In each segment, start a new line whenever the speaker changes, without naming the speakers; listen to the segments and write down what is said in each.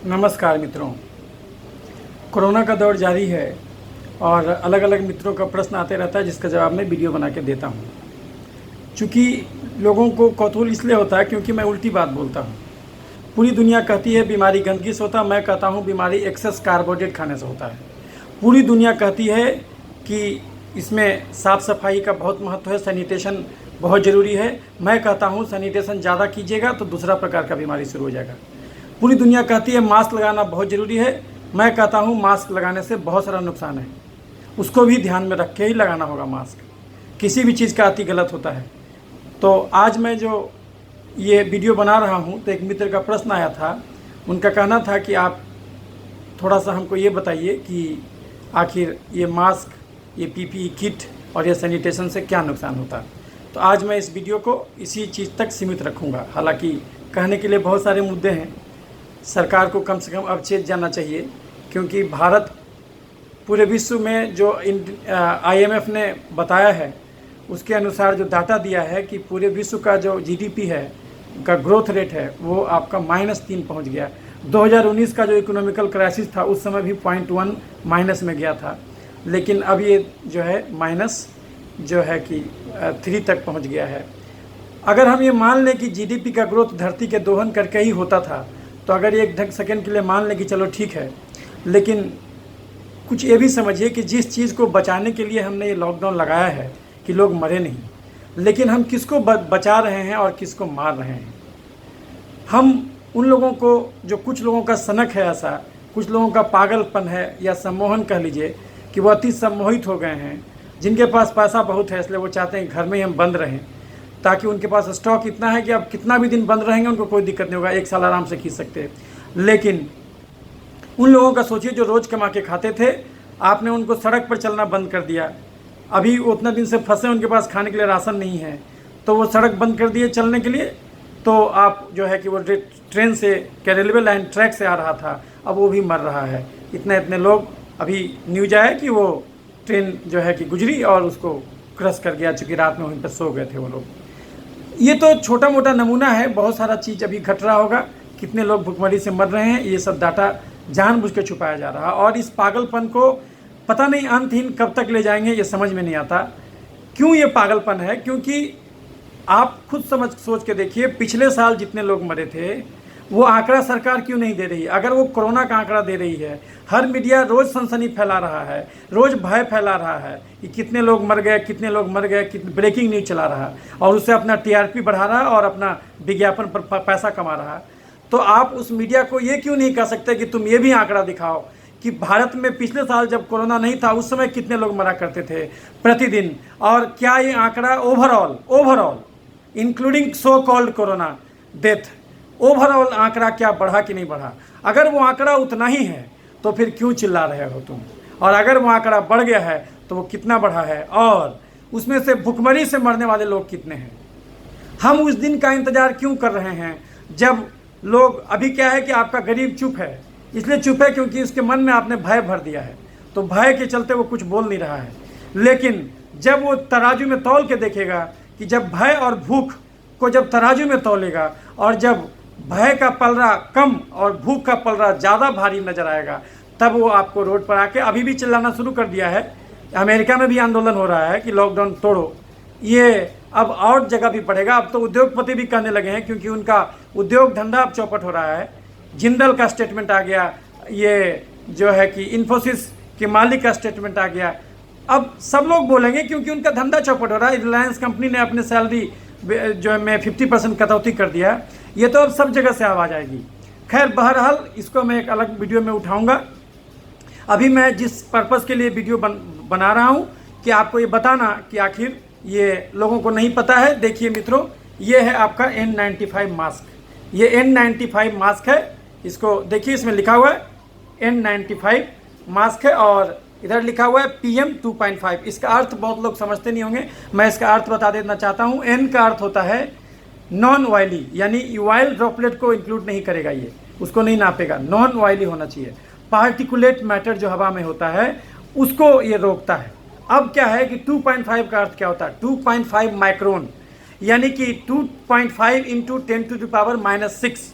नमस्कार मित्रों। कोरोना का दौर जारी है और अलग अलग मित्रों का प्रश्न आते रहता है जिसका जवाब मैं वीडियो बना के देता हूँ। चूँकि लोगों को कौतूहल इसलिए होता है क्योंकि मैं उल्टी बात बोलता हूँ। पूरी दुनिया कहती है बीमारी गंदगी से होता है, मैं कहता हूँ बीमारी एक्सेस कार्बोहाइड्रेट खाने से होता है। पूरी दुनिया कहती है कि इसमें साफ़ सफाई का बहुत महत्व है, सैनिटेशन बहुत ज़रूरी है। मैं कहता हूँ सैनिटेशन ज़्यादा कीजिएगा तो दूसरा प्रकार का बीमारी शुरू हो जाएगा। पूरी दुनिया कहती है मास्क लगाना बहुत ज़रूरी है, मैं कहता हूँ मास्क लगाने से बहुत सारा नुकसान है, उसको भी ध्यान में रख के ही लगाना होगा। मास्क किसी भी चीज़ का अति गलत होता है। तो आज मैं जो ये वीडियो बना रहा हूँ तो एक मित्र का प्रश्न आया था। उनका कहना था कि आप थोड़ा सा हमको ये बताइए कि आखिर ये मास्क, ये पीपीई किट और ये सैनिटेशन से क्या नुकसान होता है। तो आज मैं इस वीडियो को इसी चीज़ तक सीमित रखूँगा। हालांकि कहने के लिए बहुत सारे मुद्दे हैं। सरकार को कम से कम अब चेत जाना चाहिए, क्योंकि भारत पूरे विश्व में जो IMF ने बताया है उसके अनुसार जो डाटा दिया है कि पूरे विश्व का जो GDP है का ग्रोथ रेट है वो आपका -3 पहुंच गया। 2019 का जो इकोनॉमिकल क्राइसिस था उस समय भी 0.1 माइनस में गया था, लेकिन अब ये जो है माइनस जो है कि 3 तक पहुंच गया है। अगर हम ये मान लें कि GDP का ग्रोथ धरती के दोहन करके ही होता था तो अगर एक सेकंड के लिए मान लें कि चलो ठीक है, लेकिन कुछ ये भी समझिए कि जिस चीज़ को बचाने के लिए हमने ये लॉकडाउन लगाया है कि लोग मरे नहीं, लेकिन हम किसको बचा रहे हैं और किसको मार रहे हैं। हम उन लोगों को, जो कुछ लोगों का सनक है, ऐसा कुछ लोगों का पागलपन है या सम्मोहन कह लीजिए कि वो अति सम्मोहित हो गए हैं, जिनके पास पैसा बहुत है इसलिए वो चाहते हैं घर में ही हम बंद रहें ताकि उनके पास स्टॉक इतना है कि अब कितना भी दिन बंद रहेंगे उनको कोई दिक्कत नहीं होगा, 1 साल आराम से खींच सकते हैं। लेकिन उन लोगों का सोचिए जो रोज़ कमा के खाते थे, आपने उनको सड़क पर चलना बंद कर दिया। अभी उतना दिन से फंसे, उनके पास खाने के लिए राशन नहीं है तो वो सड़क बंद कर दिए चलने के लिए। तो आप जो है कि वो ट्रेन से क्या रेलवे लाइन ट्रैक से आ रहा था, अब वो भी मर रहा है। इतने लोग, अभी न्यूज आया कि वो ट्रेन जो है कि गुजरी और उसको क्रश कर गया, चूँकि रात में वहीं पर सो गए थे वो लोग। ये तो छोटा मोटा नमूना है, बहुत सारा चीज़ अभी घट रहा होगा। कितने लोग भुखमरी से मर रहे हैं, ये सब डाटा जानबूझ के छुपाया जा रहा है। और इस पागलपन को पता नहीं अंतहीन कब तक ले जाएंगे, ये समझ में नहीं आता। क्यों ये पागलपन है? क्योंकि आप खुद सोच के देखिए, पिछले साल जितने लोग मरे थे वो आंकड़ा सरकार क्यों नहीं दे रही? अगर वो कोरोना का आंकड़ा दे रही है, हर मीडिया रोज़ सनसनी फैला रहा है, रोज़ भय फैला रहा है कि कितने लोग मर गए, कितने लोग मर गए, कितने ब्रेकिंग न्यूज़ चला रहा है और उससे अपना TRP बढ़ा रहा है और अपना विज्ञापन पर पैसा कमा रहा है। तो आप उस मीडिया को ये क्यों नहीं कह सकते कि तुम ये भी आंकड़ा दिखाओ कि भारत में पिछले साल जब कोरोना नहीं था उस समय कितने लोग मरा करते थे प्रतिदिन, और क्या ये आंकड़ा overall including so called corona death, overall आंकड़ा क्या बढ़ा कि नहीं बढ़ा? अगर वो आंकड़ा उतना ही है तो फिर क्यों चिल्ला रहे हो तुम? और अगर वो आंकड़ा बढ़ गया है तो वो कितना बढ़ा है और उसमें से भुखमरी से मरने वाले लोग कितने हैं? हम उस दिन का इंतजार क्यों कर रहे हैं जब लोग, अभी क्या है कि आपका गरीब चुप है, इसलिए चुप है क्योंकि उसके मन में आपने भय भर दिया है, तो भय के चलते वो कुछ बोल नहीं रहा है। लेकिन जब वो तराजू में तौल के देखेगा कि जब भय और भूख को जब तराजू में तौलेगा और जब भय का पलड़ा कम और भूख का पलड़ा ज़्यादा भारी नजर आएगा, तब वो आपको रोड पर आके, अभी भी चिल्लाना शुरू कर दिया है। अमेरिका में भी आंदोलन हो रहा है कि लॉकडाउन तोड़ो। ये अब और जगह भी बढ़ेगा। अब तो उद्योगपति भी कहने लगे हैं क्योंकि उनका उद्योग धंधा अब चौपट हो रहा है। जिंदल का स्टेटमेंट आ गया, ये जो है कि इन्फोसिस के मालिक का स्टेटमेंट आ गया। अब सब लोग बोलेंगे क्योंकि उनका धंधा चौपट हो रहा है। रिलायंस कंपनी ने अपने सैलरी जो है में 50% कटौती कर दिया। ये तो अब सब जगह से आवाज़ आएगी। खैर, बहरहाल इसको मैं एक अलग वीडियो में उठाऊंगा। अभी मैं जिस पर्पज़ के लिए वीडियो बना रहा हूँ कि आपको ये बताना कि आखिर ये लोगों को नहीं पता है। देखिए मित्रों, ये है आपका N95 मास्क। ये N95 मास्क है, इसको देखिए, इसमें लिखा हुआ है N95 मास्क है और इधर लिखा हुआ है PM 2.5। इसका अर्थ बहुत लोग समझते नहीं होंगे, मैं इसका अर्थ बता देना चाहता हूँ। N का अर्थ होता है नॉन ऑयली, यानी ऑयल ड्रॉपलेट को इंक्लूड नहीं करेगा, ये उसको नहीं नापेगा, नॉन ऑयली होना चाहिए। पार्टिकुलेट मैटर जो हवा में होता है उसको ये रोकता है। अब क्या है कि 2.5 का अर्थ क्या होता है? 2.5 माइक्रोन, यानी कि 2.5 × 10⁻⁻⁶।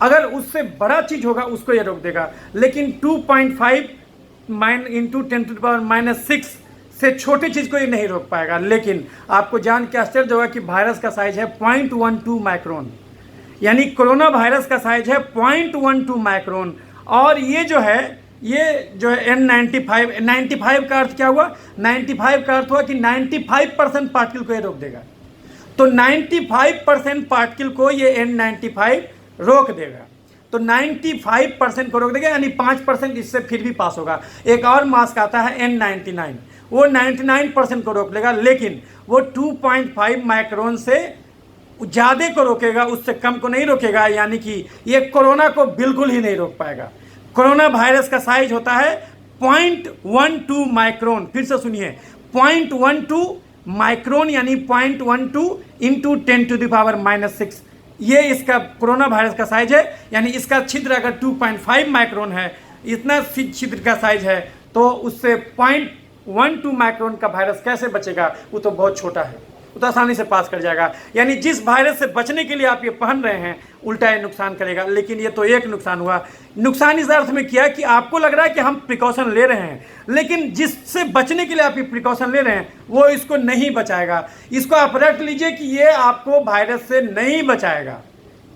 अगर उससे बड़ा चीज़ होगा उसको ये रोक देगा, लेकिन 2.5 इंटू 10⁻⁻6 से छोटी चीज़ को ये नहीं रोक पाएगा। लेकिन आपको जान के आश्चर्य होगा कि वायरस का साइज है 0.12 माइक्रोन, यानी कोरोना वायरस का साइज है 0.12 माइक्रोन। और ये जो है N95, 95 का अर्थ क्या हुआ? 95 का अर्थ हुआ कि 95% पार्टिकल को ये रोक देगा। तो 95% पार्टिकल को ये N95 रोक देगा। तो 95% को रोक देगा, यानी 5% इससे फिर भी पास होगा। एक और मास्क आता है N99, वो 99% को रोक लेगा, लेकिन वो 2.5 माइक्रोन से ज़्यादा को रोकेगा, उससे कम को नहीं रोकेगा। यानी कि ये कोरोना को बिल्कुल ही नहीं रोक पाएगा। कोरोना वायरस का साइज होता है 0.12 माइक्रोन। फिर से सुनिए, 0.12 माइक्रोन यानी 0.12 इंटू 10⁻⁻6, ये इसका कोरोना वायरस का साइज है। यानी इसका छिद्र अगर 2.5 माइक्रोन है, इतना छिद्र का साइज है, तो उससे 0.12 माइक्रोन का वायरस कैसे बचेगा? वो तो बहुत छोटा है, वो तो आसानी से पास कर जाएगा। यानी जिस वायरस से बचने के लिए आप ये पहन रहे हैं, उल्टा ये नुकसान करेगा। लेकिन ये तो एक नुकसान हुआ। नुकसान इस अर्थ में किया कि आपको लग रहा है कि हम प्रिकॉशन ले रहे हैं, लेकिन जिससे बचने के लिए आप ये प्रिकॉशन ले रहे हैं वो इसको नहीं बचाएगा। इसको आप रट लीजिए कि ये आपको वायरस से नहीं बचाएगा,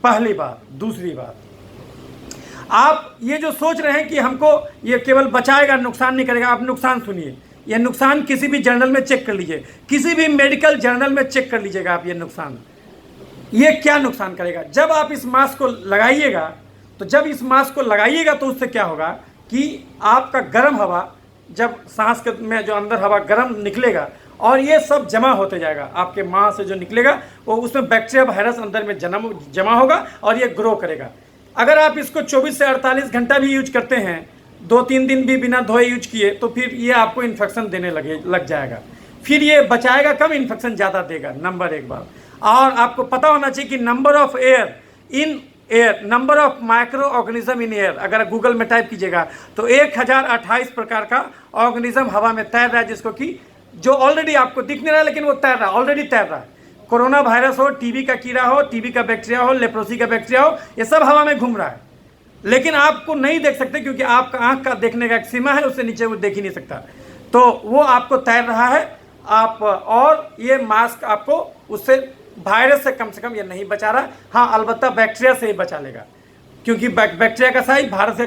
पहली बात। दूसरी बात, आप ये जो सोच रहे हैं कि हमको ये केवल बचाएगा, नुकसान नहीं करेगा, आप नुकसान सुनिए। यह नुकसान किसी भी जर्नल में चेक कर लीजिए, किसी भी मेडिकल जर्नल में चेक कर लीजिएगा आप। ये नुकसान, ये क्या नुकसान करेगा? जब आप इस मास्क को लगाइएगा, तो जब इस मास्क को लगाइएगा तो उससे क्या होगा कि आपका गर्म हवा, जब सांस के में जो अंदर हवा गर्म निकलेगा और ये सब जमा होते जाएगा, आपके माँ से जो निकलेगा वो उसमें बैक्टीरिया वायरस अंदर में जमा होगा और ये ग्रो करेगा। अगर आप इसको 24 से 48 घंटा भी यूज करते हैं, 2-3 दिन भी बिना धोए यूज किए, तो फिर ये आपको इन्फेक्शन देने लग जाएगा। फिर ये बचाएगा कम, इन्फेक्शन ज़्यादा देगा, नंबर एक बात। और आपको पता होना चाहिए कि number of micro organism in air, अगर गूगल में टाइप कीजिएगा तो 1028 प्रकार का ऑर्गेनिज्म हवा में तैर रहा है, जिसको कि जो ऑलरेडी आपको दिख नहीं रहा है, लेकिन वो तैर रहा है, ऑलरेडी तैर रहा है। कोरोना वायरस हो, टीबी का कीड़ा हो, टीबी का बैक्टीरिया हो, लेप्रोसी का बैक्टीरिया हो, ये सब हवा में घूम रहा है, लेकिन आपको नहीं देख सकते क्योंकि आपका आंख का देखने का एक सीमा है, उससे नीचे वो देख ही नहीं सकता। तो वो आपको तैर रहा है आप, और ये मास्क आपको उससे वायरस से कम ये नहीं बचा रहा। हाँ, अलबत्ता बैक्टीरिया से ही बचा लेगा, क्योंकि बैक्टीरिया का साइज वायरस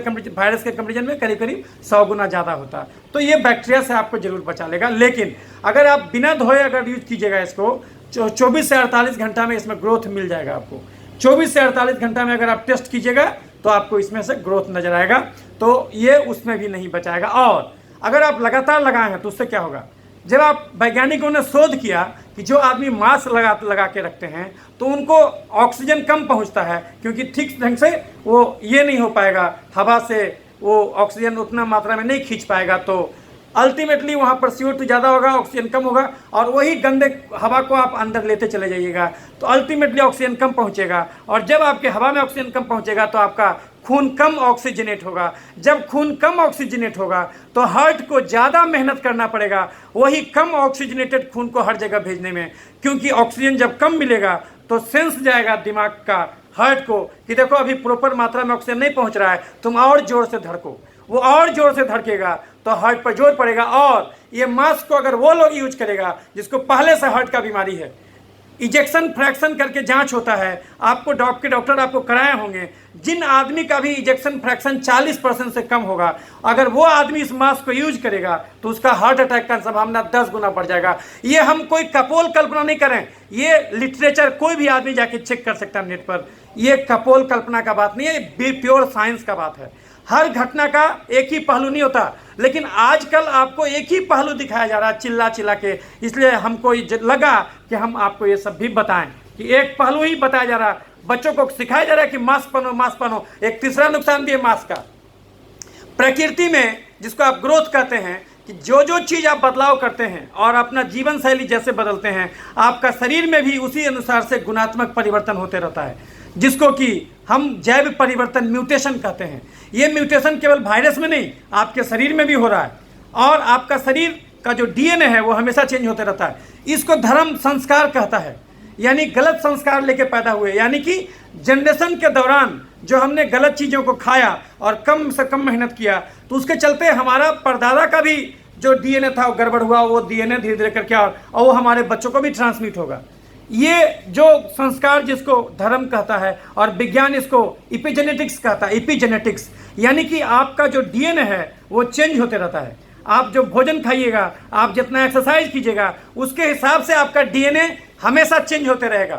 के कंपेरिजन में करीब 100 गुना ज़्यादा होता है। तो ये बैक्टीरिया से आपको जरूर बचा लेगा। लेकिन अगर आप बिना धोए अगर यूज कीजिएगा इसको, 24 से 48 घंटा में इसमें ग्रोथ मिल जाएगा आपको। 24 से 48 घंटा में अगर आप टेस्ट कीजिएगा तो आपको इसमें से ग्रोथ नजर आएगा, तो ये उसमें भी नहीं बचाएगा। और अगर आप लगातार लगाए हैं तो उससे क्या होगा? जब आप वैज्ञानिकों ने शोध किया कि जो आदमी मास्क लगा के रखते हैं तो उनको ऑक्सीजन कम पहुंचता है, क्योंकि ठीक ढंग से वो ये नहीं हो पाएगा, हवा से वो ऑक्सीजन उतना मात्रा में नहीं खींच पाएगा, तो अल्टीमेटली वहाँ पर CO2 ज़्यादा होगा, ऑक्सीजन कम होगा, और वही गंदे हवा को आप अंदर लेते चले जाइएगा, तो अल्टीमेटली ऑक्सीजन कम पहुँचेगा। और जब आपके हवा में ऑक्सीजन कम पहुँचेगा तो आपका खून कम ऑक्सीजनेट होगा। जब खून कम ऑक्सीजनेट होगा तो हार्ट को ज़्यादा मेहनत करना पड़ेगा वही कम ऑक्सीजनेटेड खून को हर जगह भेजने में, क्योंकि ऑक्सीजन जब कम मिलेगा तो सेंस जाएगा दिमाग का हार्ट को कि देखो अभी प्रॉपर मात्रा में ऑक्सीजन नहीं पहुँच रहा है, तुम और ज़ोर से धड़को। वो और ज़ोर से धड़केगा तो हार्ट पर जोर पड़ेगा। और ये मास्क को अगर वो लोग यूज करेगा जिसको पहले से हार्ट का बीमारी है, इजेक्शन फ्रैक्शन करके जांच होता है, आपको डॉक्टर आपको कराए होंगे, जिन आदमी का भी इजेक्शन फ्रैक्शन 40% से कम होगा, अगर वो आदमी इस मास्क को यूज करेगा तो उसका हार्ट अटैक का संभावना 10 गुना बढ़ जाएगा। ये हम कोई कपोल कल्पना नहीं करें, ये लिटरेचर कोई भी आदमी जाके चेक कर सकता है नेट पर। ये कपोल कल्पना का बात नहीं है, ये प्योर साइंस का बात है। हर घटना का एक ही पहलू नहीं होता, लेकिन आजकल आपको एक ही पहलू दिखाया जा रहा है चिल्ला चिल्ला के, इसलिए हमको लगा कि हम आपको ये सब भी बताएं कि एक पहलू ही बताया जा रहा है। बच्चों को सिखाया जा रहा है कि मास्क पहनो। एक तीसरा नुकसान भी है मास्क का। प्रकृति में जिसको आप ग्रोथ कहते हैं, कि जो चीज़ आप बदलाव करते हैं और अपना जीवन शैली जैसे बदलते हैं, आपका शरीर में भी उसी अनुसार से गुणात्मक परिवर्तन होते रहता है, जिसको कि हम जैव परिवर्तन म्यूटेशन कहते हैं। ये म्यूटेशन केवल वायरस में नहीं, आपके शरीर में भी हो रहा है, और आपका शरीर का जो DNA है वो हमेशा चेंज होते रहता है। इसको धर्म संस्कार कहता है। यानी गलत संस्कार लेके पैदा हुए, यानी कि जनरेशन के दौरान जो हमने गलत चीज़ों को खाया और कम से कम मेहनत किया, तो उसके चलते हमारा परदादा का भी जो डीएनए था वो गड़बड़ हुआ, वो डीएनए धीरे धीरे करके और वो हमारे बच्चों को भी ट्रांसमिट होगा। ये जो संस्कार जिसको धर्म कहता है और विज्ञान इसको इपिजेनेटिक्स कहता है, इपिजेनेटिक्स, यानी कि आपका जो डीएनए है वो चेंज होते रहता है। आप जो भोजन खाइएगा, आप जितना एक्सरसाइज कीजिएगा, उसके हिसाब से आपका डीएनए हमेशा चेंज होते रहेगा।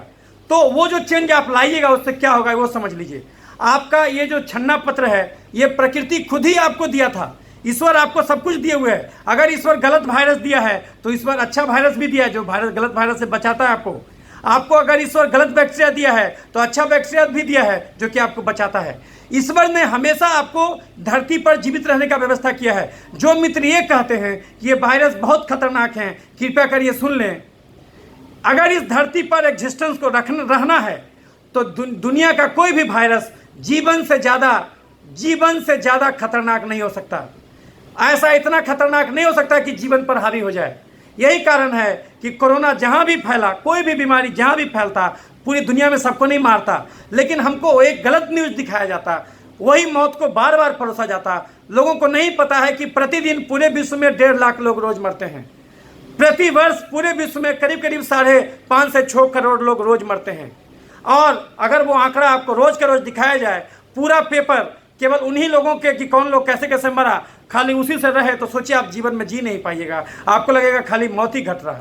तो वो जो चेंज आप लाइएगा उससे क्या होगा वो समझ लीजिए। आपका ये जो छन्ना पत्र है ये प्रकृति खुद ही आपको दिया था। ईश्वर आपको सब कुछ दिए हुए है। अगर ईश्वर गलत वायरस दिया है तो ईश्वर अच्छा वायरस भी दिया है जो गलत वायरस से बचाता है आपको अगर ईश्वर गलत बैक्टीरिया दिया है तो अच्छा बैक्टीरिया भी दिया है जो कि आपको बचाता है। ईश्वर ने हमेशा आपको धरती पर जीवित रहने का व्यवस्था किया है। जो मित्र ये कहते हैं कि ये वायरस बहुत खतरनाक है, कृपया करिए सुन लें। अगर इस धरती पर एग्जिस्टेंस को रहना है तो दुनिया का कोई भी वायरस जीवन से ज़्यादा खतरनाक नहीं हो सकता। ऐसा इतना खतरनाक नहीं हो सकता कि जीवन पर हावी हो जाए। यही कारण है कि कोरोना जहां भी फैला, कोई भी बीमारी जहां भी फैलता, पूरी दुनिया में सबको नहीं मारता, लेकिन हमको एक गलत न्यूज़ दिखाया जाता, वही मौत को बार बार परोसा जाता। लोगों को नहीं पता है कि प्रतिदिन पूरे विश्व में 1.5 लाख लोग रोज मरते हैं। प्रति वर्ष पूरे विश्व में करीब 5.5 से 6 करोड़ लोग रोज मरते हैं। और अगर वो आंकड़ा आपको रोज का रोज दिखाया जाए, पूरा पेपर केवल उन्हीं लोगों के कि कौन लोग कैसे कैसे मरा, खाली उसी से रहे, तो सोचिए आप जीवन में जी नहीं पाइएगा। आपको लगेगा खाली मौत ही घट रहा।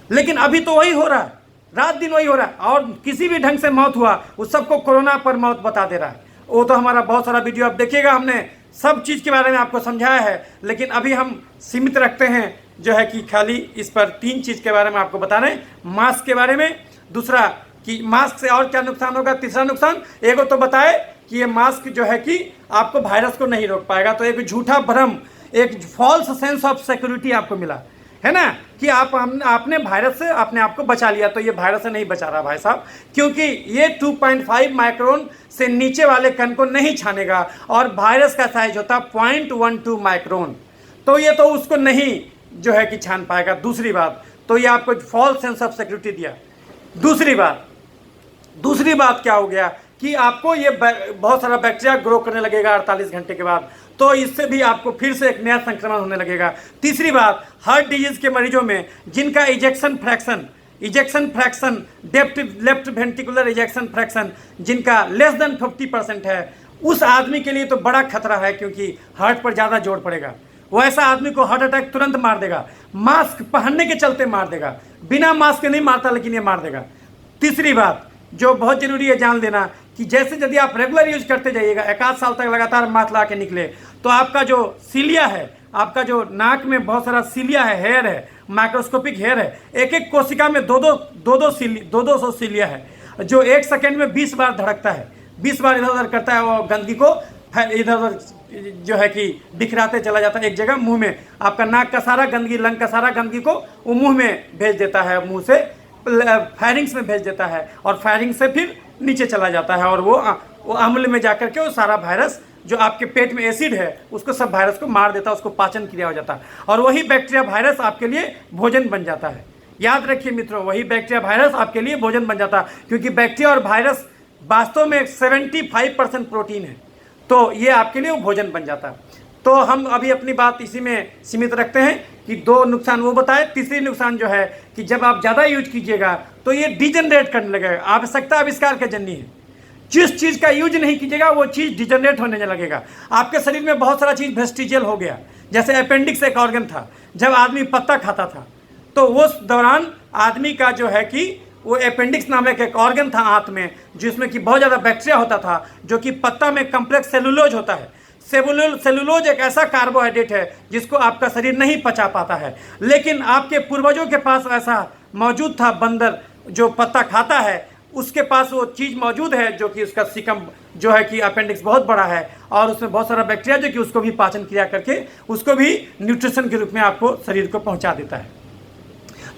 लेकिन अभी तो वही हो रहा है, रात दिन वही हो रहा है। और किसी भी ढंग से मौत हुआ उस सबको कोरोना पर मौत बता दे रहा है। वो तो हमारा बहुत सारा वीडियो आप देखिएगा, हमने सब चीज़ के बारे में आपको समझाया है। लेकिन अभी हम सीमित रखते हैं जो है कि खाली इस पर 3 चीज़ के बारे में आपको बता रहे हैं। मास्क के बारे में, दूसरा कि मास्क से और क्या नुकसान होगा, तीसरा नुकसान एगो तो बताए कि ये मास्क जो है कि आपको वायरस को नहीं रोक पाएगा। तो एक झूठा भ्रम, एक फॉल्स सेंस ऑफ सिक्योरिटी आपको मिला है ना, कि आपने वायरस से अपने आप को बचा लिया। तो ये वायरस से नहीं बचा रहा भाई साहब, क्योंकि ये 2.5 माइक्रोन से नीचे वाले कण को नहीं छानेगा और वायरस का साइज होता है 0.12 माइक्रोन। तो ये तो उसको नहीं जो है कि छान पाएगा। दूसरी बात तो ये आपको फॉल्स सेंस ऑफ सिक्योरिटी दिया। दूसरी बात क्या हो गया कि आपको ये बहुत सारा बैक्टीरिया ग्रो करने लगेगा 48 घंटे के बाद, तो इससे भी आपको फिर से एक नया संक्रमण होने लगेगा। तीसरी बात, हार्ट डिजीज के मरीजों में जिनका ejection fraction left ventricular ejection fraction जिनका लेस देन 50% है, उस आदमी के लिए तो बड़ा खतरा है, क्योंकि हार्ट पर ज़्यादा जोर पड़ेगा। वो ऐसा आदमी को हार्ट अटैक तुरंत मार देगा, मास्क पहनने के चलते मार देगा। बिना मास्क के नहीं मारता, लेकिन ये मार देगा। तीसरी बात जो बहुत जरूरी है जान लेना कि जैसे यदि आप रेगुलर यूज करते जाइएगा, 1 साल तक लगातार मास्क ला के निकले, तो आपका जो सिलिया है, आपका जो नाक में बहुत सारा सिलिया है, हेयर है, माइक्रोस्कोपिक हेयर है, एक कोशिका में 200 सिलिया है, जो 1 सेकेंड में 20 बार धड़कता है, 20 बार इधर उधर करता है। वो गंदगी को इधर उधर जो है कि बिखराते चला जाता है एक जगह मुंह में। आपका नाक का सारा गंदगी, लंग का सारा गंदगी को वो मुंह में भेज देता है, मुंह से फायरिंग्स में भेज देता है, और फायरिंग से फिर नीचे चला जाता है, और वो अम्ल में जाकर के वो सारा वायरस जो आपके पेट में एसिड है उसको सब वायरस को मार देता है, उसको पाचन क्रिया हो जाता है, और वही बैक्टीरिया वायरस आपके लिए भोजन बन जाता है। याद रखिए मित्रों, वही बैक्टीरिया वायरस आपके लिए भोजन बन जाता है, क्योंकि बैक्टीरिया और वायरस वास्तव में 75% प्रोटीन है, तो ये आपके लिए वो भोजन बन जाता है। तो हम अभी अपनी बात इसी में सीमित रखते हैं कि 2 नुकसान वो बताए। तीसरी नुकसान जो है कि जब आप ज़्यादा यूज कीजिएगा तो ये डिजनरेट करने लगेगा। आवश्यकता आविष्कार का जन्य है, जिस चीज़ का यूज नहीं कीजिएगा वो चीज़ डिजनरेट होने लगेगा। आपके शरीर में बहुत सारा चीज़ वेस्टिजियल हो गया, जैसे अपेंडिक्स एक ऑर्गन था, जब आदमी पत्ता खाता था तो उस दौरान आदमी का जो है कि वो अपेंडिक्स नामक एक ऑर्गन था आंत में, जिसमें कि बहुत ज़्यादा बैक्टीरिया होता था, जो कि पत्ता में कम्प्लेक्स सेलुलोज होता है। सेलुलोज एक ऐसा कार्बोहाइड्रेट है जिसको आपका शरीर नहीं पचा पाता है, लेकिन आपके पूर्वजों के पास ऐसा मौजूद था। बंदर जो पत्ता खाता है उसके पास वो चीज़ मौजूद है, जो कि उसका सिकम जो है कि अपेंडिक्स बहुत बड़ा है, और उसमें बहुत सारा बैक्टीरिया जो कि उसको भी पाचन क्रिया करके उसको भी न्यूट्रिशन के रूप में आपको शरीर को पहुंचा देता है।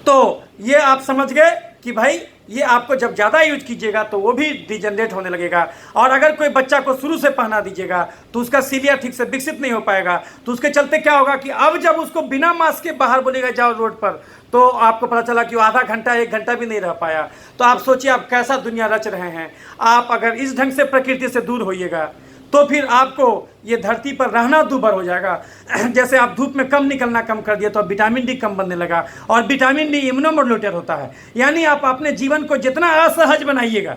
तो ये आप समझ गए कि भाई ये आपको जब ज़्यादा यूज कीजिएगा तो वो भी डिजनरेट होने लगेगा। और अगर कोई बच्चा को शुरू से पहना दीजिएगा तो उसका सीलिया ठीक से विकसित नहीं हो पाएगा, तो उसके चलते क्या होगा कि अब जब उसको बिना मास्क के बाहर बोलेगा जाओ रोड पर, तो आपको पता चला कि वो आधा घंटा 1 घंटा भी नहीं रह पाया। तो आप सोचिए आप कैसा दुनिया रच रहे हैं। आप अगर इस ढंग से प्रकृति से दूर होइएगा तो फिर आपको ये धरती पर रहना दूभर हो जाएगा। जैसे आप धूप में कम निकलना कम कर दिया तो अब विटामिन डी कम बनने लगा, और विटामिन डी इम्यूनोमोड्यूलेटर होता है। यानी आप अपने जीवन को जितना असहज बनाइएगा,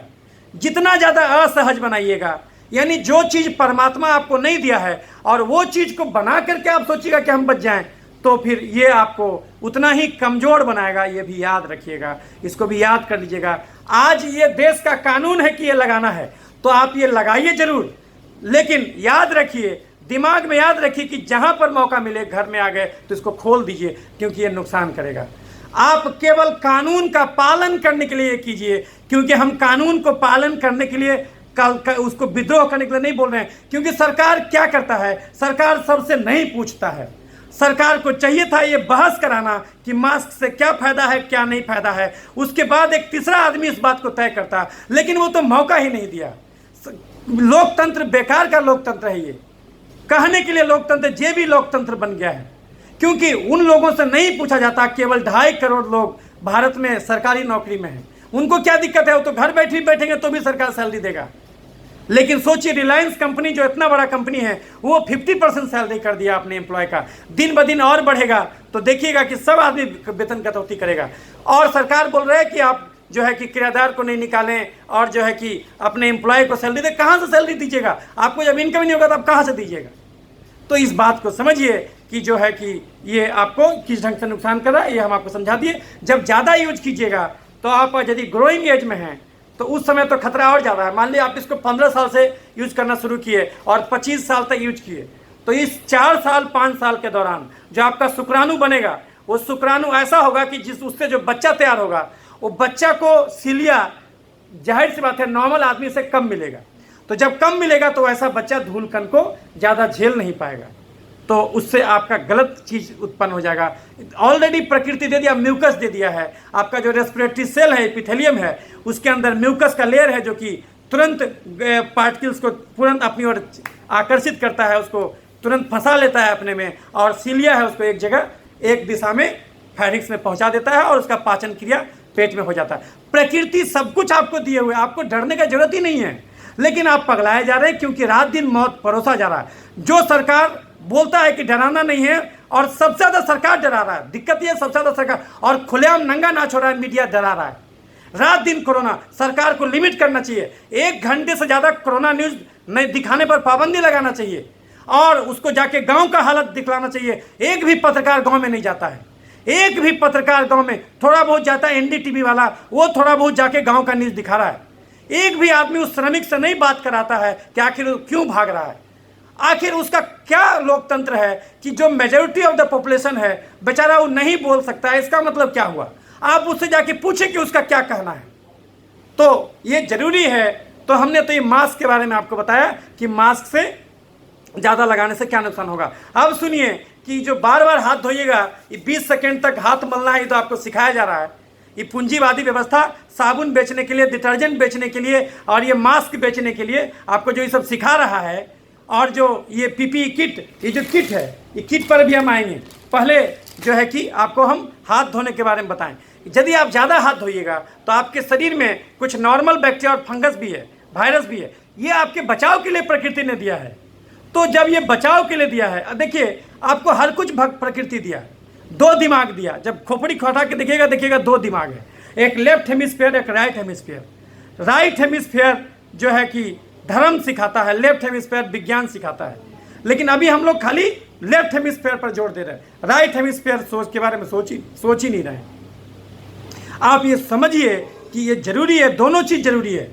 जितना ज़्यादा असहज बनाइएगा, यानी जो चीज़ परमात्मा आपको नहीं दिया है और वो चीज़ को बना करके आप सोचिएगा कि हम बच जाएं, तो फिर ये आपको उतना ही कमज़ोर बनाएगा। ये भी याद रखिएगा, इसको भी याद कर लीजिएगा। आज ये देश का कानून है कि ये लगाना है, तो आप ये लगाइए ज़रूर, लेकिन याद रखिए, दिमाग में याद रखिए कि जहां पर मौका मिले, घर में आ गए तो इसको खोल दीजिए, क्योंकि ये नुकसान करेगा। आप केवल कानून का पालन करने के लिए कीजिए, क्योंकि हम कानून को पालन करने के लिए उसको विद्रोह करने के लिए नहीं बोल रहे हैं। क्योंकि सरकार क्या करता है, सरकार सबसे नहीं पूछता है। सरकार को चाहिए था ये बहस कराना कि मास्क से क्या फायदा है क्या नहीं फायदा है, उसके बाद एक तीसरा आदमी इस बात को तय करता, लेकिन वो तो मौका ही नहीं दिया। लोकतंत्र बेकार का लोकतंत्र है। ये कहने के लिए लोकतंत्र जे भी लोकतंत्र बन गया है, क्योंकि उन लोगों से नहीं पूछा जाता। केवल 2.5 करोड़ लोग भारत में सरकारी नौकरी में हैं, उनको क्या दिक्कत है, वो तो घर बैठेंगे तो भी सरकार सैलरी देगा। लेकिन सोचिए, रिलायंस कंपनी जो इतना बड़ा कंपनी है, वो 50% सैलरी कर दिया अपने एम्प्लॉय का। दिन ब दिन और बढ़ेगा तो देखिएगा कि सब आदमी वेतन कटौती करेगा। और सरकार बोल रहा है कि आप जो है कि किराएदार को नहीं निकालें और जो है कि अपने एम्प्लॉय को सैलरी दें। कहाँ से सैलरी दीजिएगा? आपको जब इनकम नहीं होगा तो आप कहाँ से दीजिएगा? तो इस बात को समझिए कि जो है कि ये आपको किस ढंग से नुकसान कर रहा है, ये हम आपको समझा दिए। जब ज़्यादा यूज कीजिएगा तो आप यदि ग्रोइंग एज में हैं तो उस समय तो खतरा और ज़्यादा है। मान लिया आप इसको 15 साल से यूज करना शुरू किए और 25 साल तक यूज किए, तो इस 4 साल 5 साल के दौरान जो आपका शुक्राणु बनेगा, वो शुक्राणु ऐसा होगा कि जिस उससे जो बच्चा तैयार होगा, वो बच्चा को सीलिया जाहिर सी बात है नॉर्मल आदमी से कम मिलेगा। तो जब कम मिलेगा तो ऐसा बच्चा धूलकण को ज़्यादा झेल नहीं पाएगा, तो उससे आपका गलत चीज़ उत्पन्न हो जाएगा। ऑलरेडी प्रकृति दे दिया, म्यूकस दे दिया है। आपका जो रेस्पिरेटरी सेल है, एपिथेलियम है, उसके अंदर म्यूकस का लेयर है जो कि तुरंत पार्टिकल्स को तुरंत अपनी ओर आकर्षित करता है, उसको तुरंत फंसा लेता है अपने में, और सीलिया है उसको एक जगह एक दिशा में फैरिक्स में पहुंचा देता है और उसका पाचन क्रिया पेट में हो जाता है। प्रकृति सब कुछ आपको दिए हुए, आपको डरने का जरूरत ही नहीं है, लेकिन आप पगलाए जा रहे हैं क्योंकि रात दिन मौत परोसा जा रहा है। जो सरकार बोलता है कि डराना नहीं है, और सबसे ज़्यादा सरकार डरा रहा है। दिक्कत ये सबसे ज़्यादा सरकार, और खुलेआम नंगा नाच हो रहा है, मीडिया डरा रहा है। रात दिन कोरोना, सरकार को लिमिट करना चाहिए। 1 घंटे से ज़्यादा कोरोना न्यूज़ नहीं दिखाने पर पाबंदी लगाना चाहिए, और उसको जाके गाँव का हालत दिखलाना चाहिए। एक भी पत्रकार गाँव में नहीं जाता है, एक भी पत्रकार गांव में, थोड़ा बहुत जाता है एनडीटीवी वाला, वो थोड़ा बहुत जाके गांव का न्यूज़ दिखा रहा है। एक भी आदमी उस श्रमिक से नहीं बात कराता है कि आखिर क्यों भाग रहा है, आखिर उसका क्या लोकतंत्र है कि जो मेजॉरिटी ऑफ द पॉपुलेशन है बेचारा वो नहीं बोल सकता है। इसका मतलब क्या हुआ? आप उससे जाके पूछे कि उसका क्या कहना है। तो ये जरूरी है। तो हमने तो ये मास्क के बारे में आपको बताया कि मास्क से ज़्यादा लगाने से क्या नुकसान होगा। अब सुनिए कि जो बार बार हाथ धोइएगा, ये 20 सेकेंड तक हाथ मलना है, तो आपको सिखाया जा रहा है। ये पूंजीवादी व्यवस्था साबुन बेचने के लिए, डिटर्जेंट बेचने के लिए और ये मास्क बेचने के लिए आपको जो ये सब सिखा रहा है। और जो ये पीपीई किट, ये जो किट है, ये किट पर भी हम आएंगे। पहले जो है कि आपको हम हाथ धोने के बारे में बताएं। यदि आप ज़्यादा हाथ धोइएगा तो आपके शरीर में कुछ नॉर्मल बैक्टीरिया और फंगस भी है, वायरस भी है। ये आपके बचाव के लिए प्रकृति ने दिया है। तो जब ये बचाव के लिए दिया है, देखिए आपको हर कुछ प्रकृति दिया, 2 दिमाग दिया। जब खोपड़ी खोटा के देखिएगा 2 दिमाग है, एक लेफ्ट हेमिस्फीयर, एक राइट हेमिस्फीयर। राइट हेमिस्फीयर जो है कि धर्म सिखाता है, लेफ्ट हेमिस्फीयर विज्ञान सिखाता है। लेकिन अभी हम लोग खाली लेफ्ट हेमिस्फीयर पर जोर दे रहे हैं, राइट हेमिस्फीयर सोच के बारे में सोच ही नहीं रहे। आप ये समझिए कि ये जरूरी है, दोनों चीज़ जरूरी है।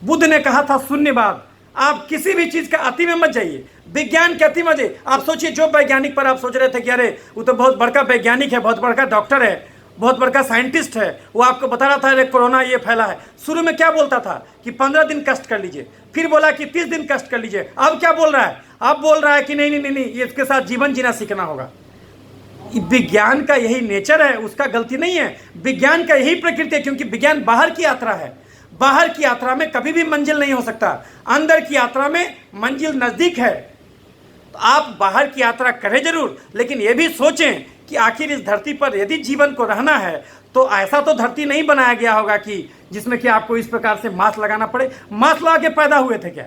बुद्ध ने कहा था शून्यवाद। आप किसी भी चीज़ का अति में मत जाइए, विज्ञान के अति में जाइए। आप सोचिए, जो वैज्ञानिक पर आप सोच रहे थे कि अरे वो तो बहुत बड़का वैज्ञानिक है, बहुत बड़का डॉक्टर है, बहुत बड़का साइंटिस्ट है, वो आपको बता रहा था अरे कोरोना ये फैला है। शुरू में क्या बोलता था कि 15 दिन कष्ट कर लीजिए, फिर बोला कि 30 दिन कष्ट कर लीजिए। अब क्या बोल रहा है? अब बोल रहा है कि नहीं, इसके साथ जीवन जीना सीखना होगा। विज्ञान का यही नेचर है, उसका गलती नहीं है, विज्ञान का यही प्रकृति है, क्योंकि विज्ञान बाहर की यात्रा है। बाहर की यात्रा में कभी भी मंजिल नहीं हो सकता, अंदर की यात्रा में मंजिल नज़दीक है। तो आप बाहर की यात्रा करें जरूर, लेकिन ये भी सोचें कि आखिर इस धरती पर यदि जीवन को रहना है तो ऐसा तो धरती नहीं बनाया गया होगा कि जिसमें कि आपको इस प्रकार से मास्क लगाना पड़े। मास्क लगा के पैदा हुए थे क्या?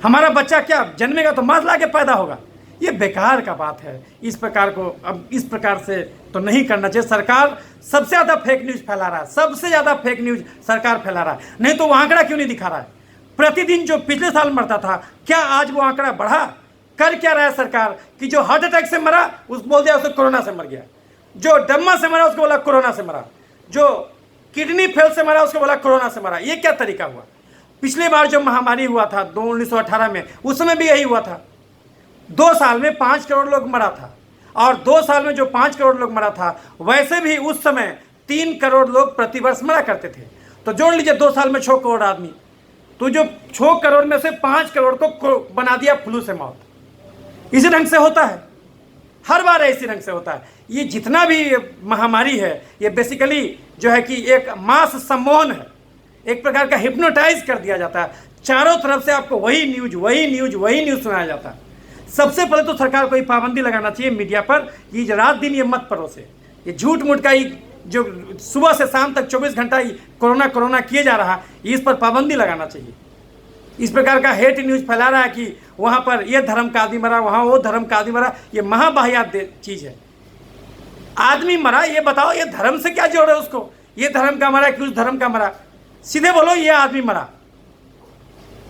हमारा बच्चा क्या जन्मेगा तो मास्क लगा के पैदा होगा? ये बेकार का बात है। इस प्रकार को अब इस प्रकार से तो नहीं करना चाहिए। सरकार सबसे ज़्यादा फेक न्यूज़ फैला रहा है, सबसे ज़्यादा फेक न्यूज़ सरकार फैला रहा है। नहीं तो वो आंकड़ा क्यों नहीं दिखा रहा है? प्रतिदिन जो पिछले साल मरता था, क्या आज वो आंकड़ा बढ़ा? कर क्या रहा है सरकार कि जो हार्ट अटैक से मरा उस बोल दिया उसको कोरोना से मर गया, जो दम्मा से मरा उसको बोला कोरोना से मरा, जो किडनी फेल से मरा उसको बोला कोरोना से मरा। ये क्या तरीका हुआ? पिछली बार जो महामारी हुआ था 1918 में, उस समय भी यही हुआ था। 2 साल में 5 करोड़ लोग मरा था, और 2 साल में जो 5 करोड़ लोग मरा था, वैसे भी उस समय 3 करोड़ लोग प्रतिवर्ष मरा करते थे। तो जोड़ लीजिए 2 साल में 6 करोड़ आदमी, तो जो 6 करोड़ में से 5 करोड़ को बना दिया फ्लू से मौत। इसी ढंग से होता है, हर बार इसी ढंग से होता है। ये जितना भी महामारी है, ये बेसिकली जो है कि एक मास सम्मोहन है, एक प्रकार का हिप्नोटाइज कर दिया जाता है। चारों तरफ से आपको वही न्यूज सुनाया जाता है। सबसे पहले तो सरकार को ये पाबंदी लगाना चाहिए मीडिया पर, ये रात दिन ये मत परोसे, ये झूठ मूठ का ही जो सुबह से शाम तक 24 घंटा कोरोना किए जा रहा है, इस पर पाबंदी लगाना चाहिए। इस प्रकार का हेट न्यूज़ फैला रहा है कि वहाँ पर ये धर्म का आदमी मरा, वहाँ वो धर्म का आदमी मरा, ये महाबाह्यात चीज़ है। आदमी मरा, ये बताओ ये धर्म से क्या जोड़ है उसको? ये धर्म का मरा कि उस धर्म का मरा? सीधे बोलो ये आदमी मरा।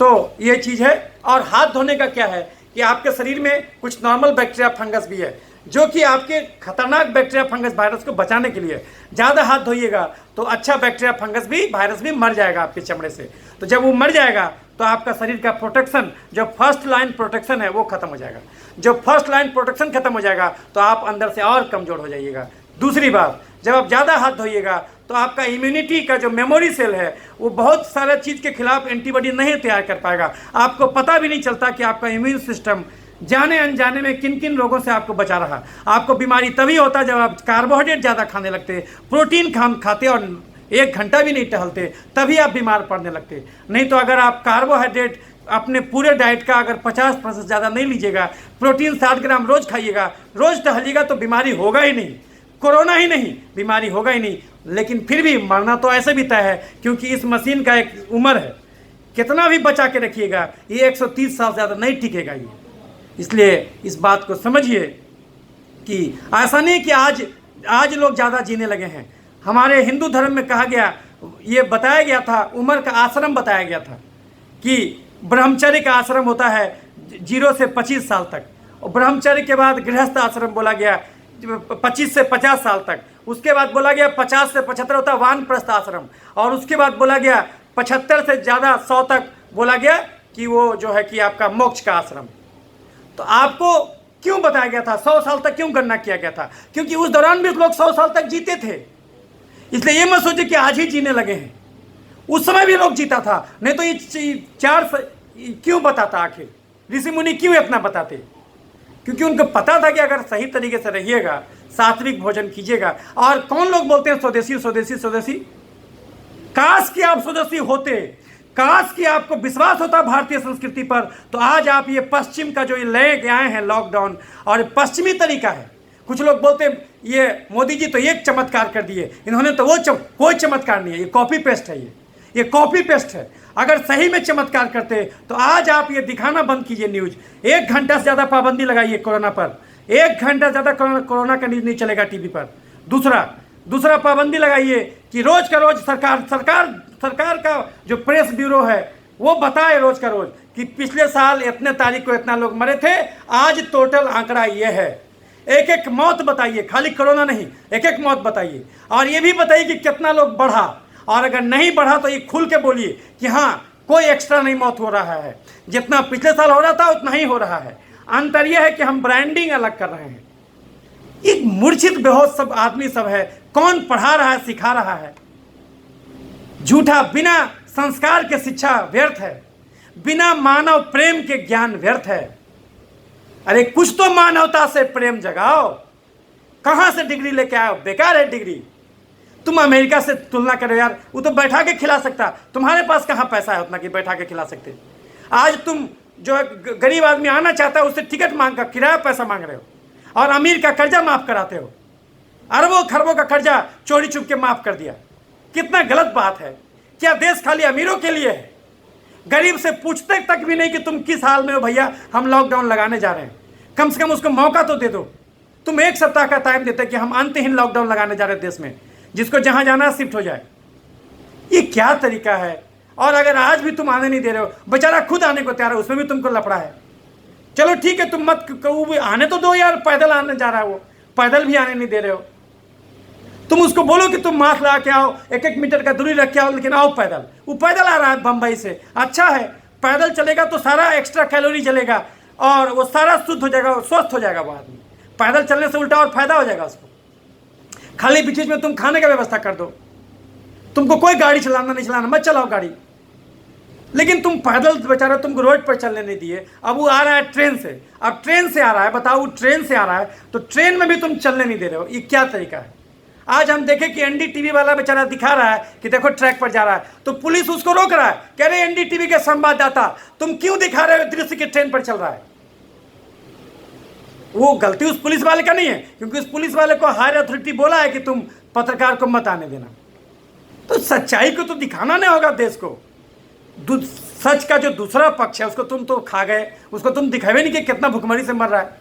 तो ये चीज़ है। और हाथ धोने का क्या है कि आपके शरीर में कुछ नॉर्मल बैक्टीरिया फंगस भी है, जो कि आपके खतरनाक बैक्टीरिया फंगस वायरस को बचाने के लिए। ज़्यादा हाथ धोइएगा तो अच्छा बैक्टीरिया फंगस भी वायरस भी मर जाएगा आपके चमड़े से। तो जब वो मर जाएगा तो आपका शरीर का प्रोटेक्शन, जो फर्स्ट लाइन प्रोटेक्शन है, वो खत्म हो जाएगा। जब फर्स्ट लाइन प्रोटेक्शन खत्म हो जाएगा तो आप अंदर से और कमज़ोर हो जाइएगा। दूसरी बात, जब आप ज़्यादा हाथ धोइएगा तो आपका इम्यूनिटी का जो मेमोरी सेल है, वो बहुत सारे चीज़ के खिलाफ एंटीबॉडी नहीं तैयार कर पाएगा। आपको पता भी नहीं चलता कि आपका इम्यून सिस्टम जाने अनजाने में किन किन रोगों से आपको बचा रहा। आपको बीमारी तभी होता जब आप कार्बोहाइड्रेट ज़्यादा खाने लगते, प्रोटीन खाते और 1 घंटा भी नहीं टहलते, तभी आप बीमार पड़ने लगते। नहीं तो अगर आप कार्बोहाइड्रेट अपने पूरे डाइट का अगर 50% ज़्यादा नहीं लीजिएगा, प्रोटीन 60 ग्राम रोज़ खाइएगा, रोज़ टहलिएगा, तो बीमारी होगा ही नहीं। कोरोना ही नहीं, बीमारी होगा ही नहीं। लेकिन फिर भी मरना तो ऐसे भी तय है, क्योंकि इस मशीन का एक उम्र है। कितना भी बचा के रखिएगा, ये 130 साल ज़्यादा नहीं टिकेगा ये। इसलिए इस बात को समझिए कि ऐसा नहीं कि आज लोग ज़्यादा जीने लगे हैं। हमारे हिंदू धर्म में कहा गया, ये बताया गया था, उम्र का आश्रम बताया गया था कि ब्रह्मचर्य का आश्रम होता है 0 से 25 साल तक, और ब्रह्मचर्य के बाद गृहस्थ आश्रम बोला गया 25 से 50 साल तक। उसके बाद बोला गया 50 से 75 होता वानप्रस्थ आश्रम, और उसके बाद बोला गया 75 से ज़्यादा 100 तक बोला गया कि वो जो है कि आपका मोक्ष का आश्रम। तो आपको क्यों बताया गया था 100 साल तक क्यों गणना किया गया था? क्योंकि उस दौरान भी लोग 100 साल तक जीते थे। इसलिए ये मत सोचिए कि आज ही जीने लगे हैं, उस समय भी लोग जीता था। नहीं तो ये 4 क्यों बताता? आखिर ऋषि मुनि क्यों इतना बताते? क्योंकि उनको पता था कि अगर सही तरीके से रहिएगा, सात्विक भोजन कीजिएगा। और कौन लोग बोलते हैं स्वदेशी स्वदेशी स्वदेशी? काश कि आप स्वदेशी होते, काश कि आपको विश्वास होता भारतीय संस्कृति पर, तो आज आप ये पश्चिम का जो ये ले आए हैं लॉकडाउन, और पश्चिमी तरीका है। कुछ लोग बोलते हैं ये मोदी जी तो एक चमत्कार कर दिए, इन्होंने तो वो कोई चमत्कार नहीं है, ये कॉपी पेस्ट है, ये कॉपी पेस्ट है। अगर सही में चमत्कार करते तो आज आप ये दिखाना बंद कीजिए न्यूज़। 1 घंटा से ज़्यादा पाबंदी लगाइए कोरोना पर, 1 घंटा ज़्यादा कोरोना का न्यूज़ नहीं चलेगा टीवी पर। दूसरा पाबंदी लगाइए कि रोज़ का रोज़ सरकार का जो प्रेस ब्यूरो है वो बताए रोज़ का रोज़ कि पिछले साल इतने तारीख को इतना लोग मरे थे, आज टोटल आंकड़ा ये है। एक मौत बताइए, खाली कोरोना नहीं, एक मौत बताइए। और ये भी बताइए कि कितना लोग बढ़ा, और अगर नहीं बढ़ा तो ये खुल के बोलिए कि हाँ कोई एक्स्ट्रा नहीं मौत हो रहा है, जितना पिछले साल हो रहा था उतना ही हो रहा है। अंतर यह है कि हम ब्रांडिंग अलग कर रहे हैं। एक मूर्छित बेहोश सब आदमी सब है, कौन पढ़ा रहा है, सिखा रहा है? झूठा, बिना संस्कार के शिक्षा व्यर्थ है, बिना मानव प्रेम के ज्ञान व्यर्थ है। अरे कुछ तो मानवता से प्रेम जगाओ, कहाँ से डिग्री लेके आए हो? बेकार है डिग्री। तुम अमेरिका से तुलना करो यार, वो तो बैठा के खिला सकता, तुम्हारे पास कहाँ पैसा है उतना कि बैठा के खिला सकते। आज तुम जो गरीब आदमी आना चाहता है उससे टिकट मांग कर किराया पैसा मांग रहे हो, और अमीर का कर्जा माफ कराते हो। अरबों खरबों का कर्जा चोरी छुप के माफ कर दिया। कितना गलत बात है। क्या देश खाली अमीरों के लिए है? गरीब से पूछते तक भी नहीं कि तुम किस हाल में हो भैया, हम लॉकडाउन लगाने जा रहे हैं। कम से कम उसको मौका तो दे दो। तुम 1 सप्ताह का टाइम देते कि हम अंतहीन लॉकडाउन लगाने जा रहे हैं देश में, जिसको जहां जाना है शिफ्ट हो जाए। ये क्या तरीका है? और अगर आज भी तुम आने नहीं दे रहे हो, बेचारा खुद आने को तैयार है, उसमें भी तुमको लफड़ा है। चलो ठीक है, तुम मत आने तो दो यार, पैदल आने जा रहा है वो, पैदल भी आने नहीं दे रहे हो। तुम उसको बोलो कि तुम मास्क लगा के आओ, 1-1 मीटर का दूरी रख के आओ, लेकिन आओ पैदल। वो पैदल आ रहा है बंबई से, अच्छा है, पैदल चलेगा तो सारा एक्स्ट्रा कैलोरी जलेगा और वो सारा शुद्ध हो जाएगा, स्वस्थ हो जाएगा वो आदमी। पैदल चलने से उल्टा और फायदा हो जाएगा उसको। खाली बीच में तुम खाने का व्यवस्था कर दो। तुमको कोई गाड़ी चलाना नहीं चलाना, मत चलाओ गाड़ी, लेकिन तुम पैदल बेचारा तुमको रोड पर चलने नहीं दिए। अब वो आ रहा है ट्रेन से, अब ट्रेन से आ रहा है, बताओ वो ट्रेन से आ रहा है तो ट्रेन में भी तुम चलने नहीं दे रहे हो। ये क्या तरीका है? आज हम देखें कि एनडीटीवी वाला बेचारा दिखा रहा है कि देखो ट्रैक पर जा रहा है, तो पुलिस उसको रोक रहा है, कह रहे एनडीटीवी के संवाददाता तुम क्यों दिखा रहे हो दृश्य कि ट्रेन पर चल रहा है। वो गलती उस पुलिस वाले का नहीं है, क्योंकि उस पुलिस वाले को हायर अथॉरिटी बोला है कि तुम पत्रकार को मत आने देना। तो सच्चाई को तो दिखाना नहीं होगा देश को। सच का जो दूसरा पक्ष है उसको तुम तो खा गए, उसको तुम दिखावे नहीं कि कितना भुखमरी से मर रहा है।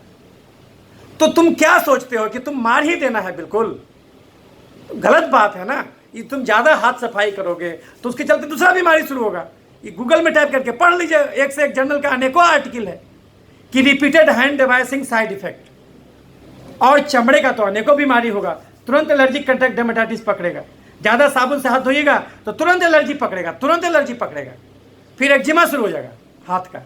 तो तुम क्या सोचते हो कि तुम मार ही देना है? बिल्कुल गलत बात है ना। ये तुम ज़्यादा हाथ सफाई करोगे तो उसके चलते दूसरा बीमारी शुरू होगा। ये गूगल में टाइप करके पढ़ लीजिए, एक से एक जर्नल का अनेकों आर्टिकल है कि repeated hand devising side effect. और चमड़े का तो अनेकों बीमारी होगा, तुरंत एलर्जिक कंट्रैक्ट डर्मेटाइटिस पकड़ेगा। ज़्यादा साबुन से हाथ धोइएगा तो तुरंत एलर्जी पकड़ेगा, तुरंत एलर्जी पकड़ेगा। फिर एक्जिमा शुरू हो जाएगा हाथ का।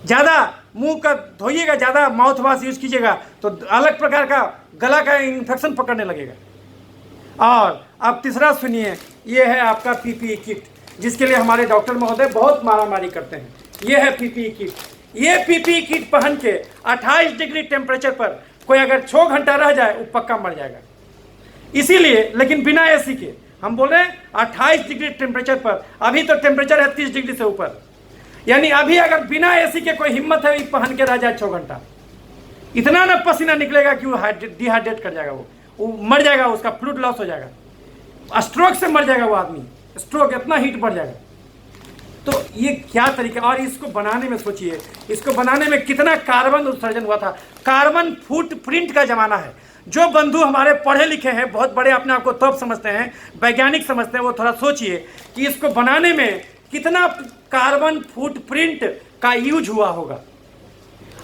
ज़्यादा मुंह का धोइएगा, ज़्यादा माउथ वॉश यूज़ कीजिएगा तो अलग प्रकार का गला का इन्फेक्शन पकड़ने लगेगा। और अब तीसरा सुनिए, ये है आपका पीपीई किट, जिसके लिए हमारे डॉक्टर महोदय बहुत मारामारी करते हैं। ये है पीपीई किट। ये पीपीई किट पहन के 28 डिग्री टेम्परेचर पर कोई अगर 6 घंटा रह जाए वो पक्का मर जाएगा। इसीलिए, लेकिन बिना एसी के, हम बोल रहे हैं 28 डिग्री टेम्परेचर पर, अभी तो टेम्परेचर है 30 डिग्री से ऊपर, यानी अभी अगर बिना एसी के कोई हिम्मत है पहन के रह जाए 6 घंटा, इतना ना पसीना निकलेगा कि वो डिहाइड्रेट कर जाएगा, वो मर जाएगा, उसका फ्लूइड लॉस हो जाएगा, स्ट्रोक से मर जाएगा वो आदमी। स्ट्रोक, इतना हीट बढ़ जाएगा। तो ये क्या तरीका। और इसको बनाने में सोचिए, इसको बनाने में कितना कार्बन उत्सर्जन हुआ था। कार्बन फुटप्रिंट का जमाना है। जो बंधु हमारे पढ़े लिखे हैं, बहुत बड़े अपने आप को तोप समझते हैं, वैज्ञानिक समझते हैं, वो थोड़ा सोचिए कि इसको बनाने में कितना कार्बन फुटप्रिंट का यूज हुआ होगा।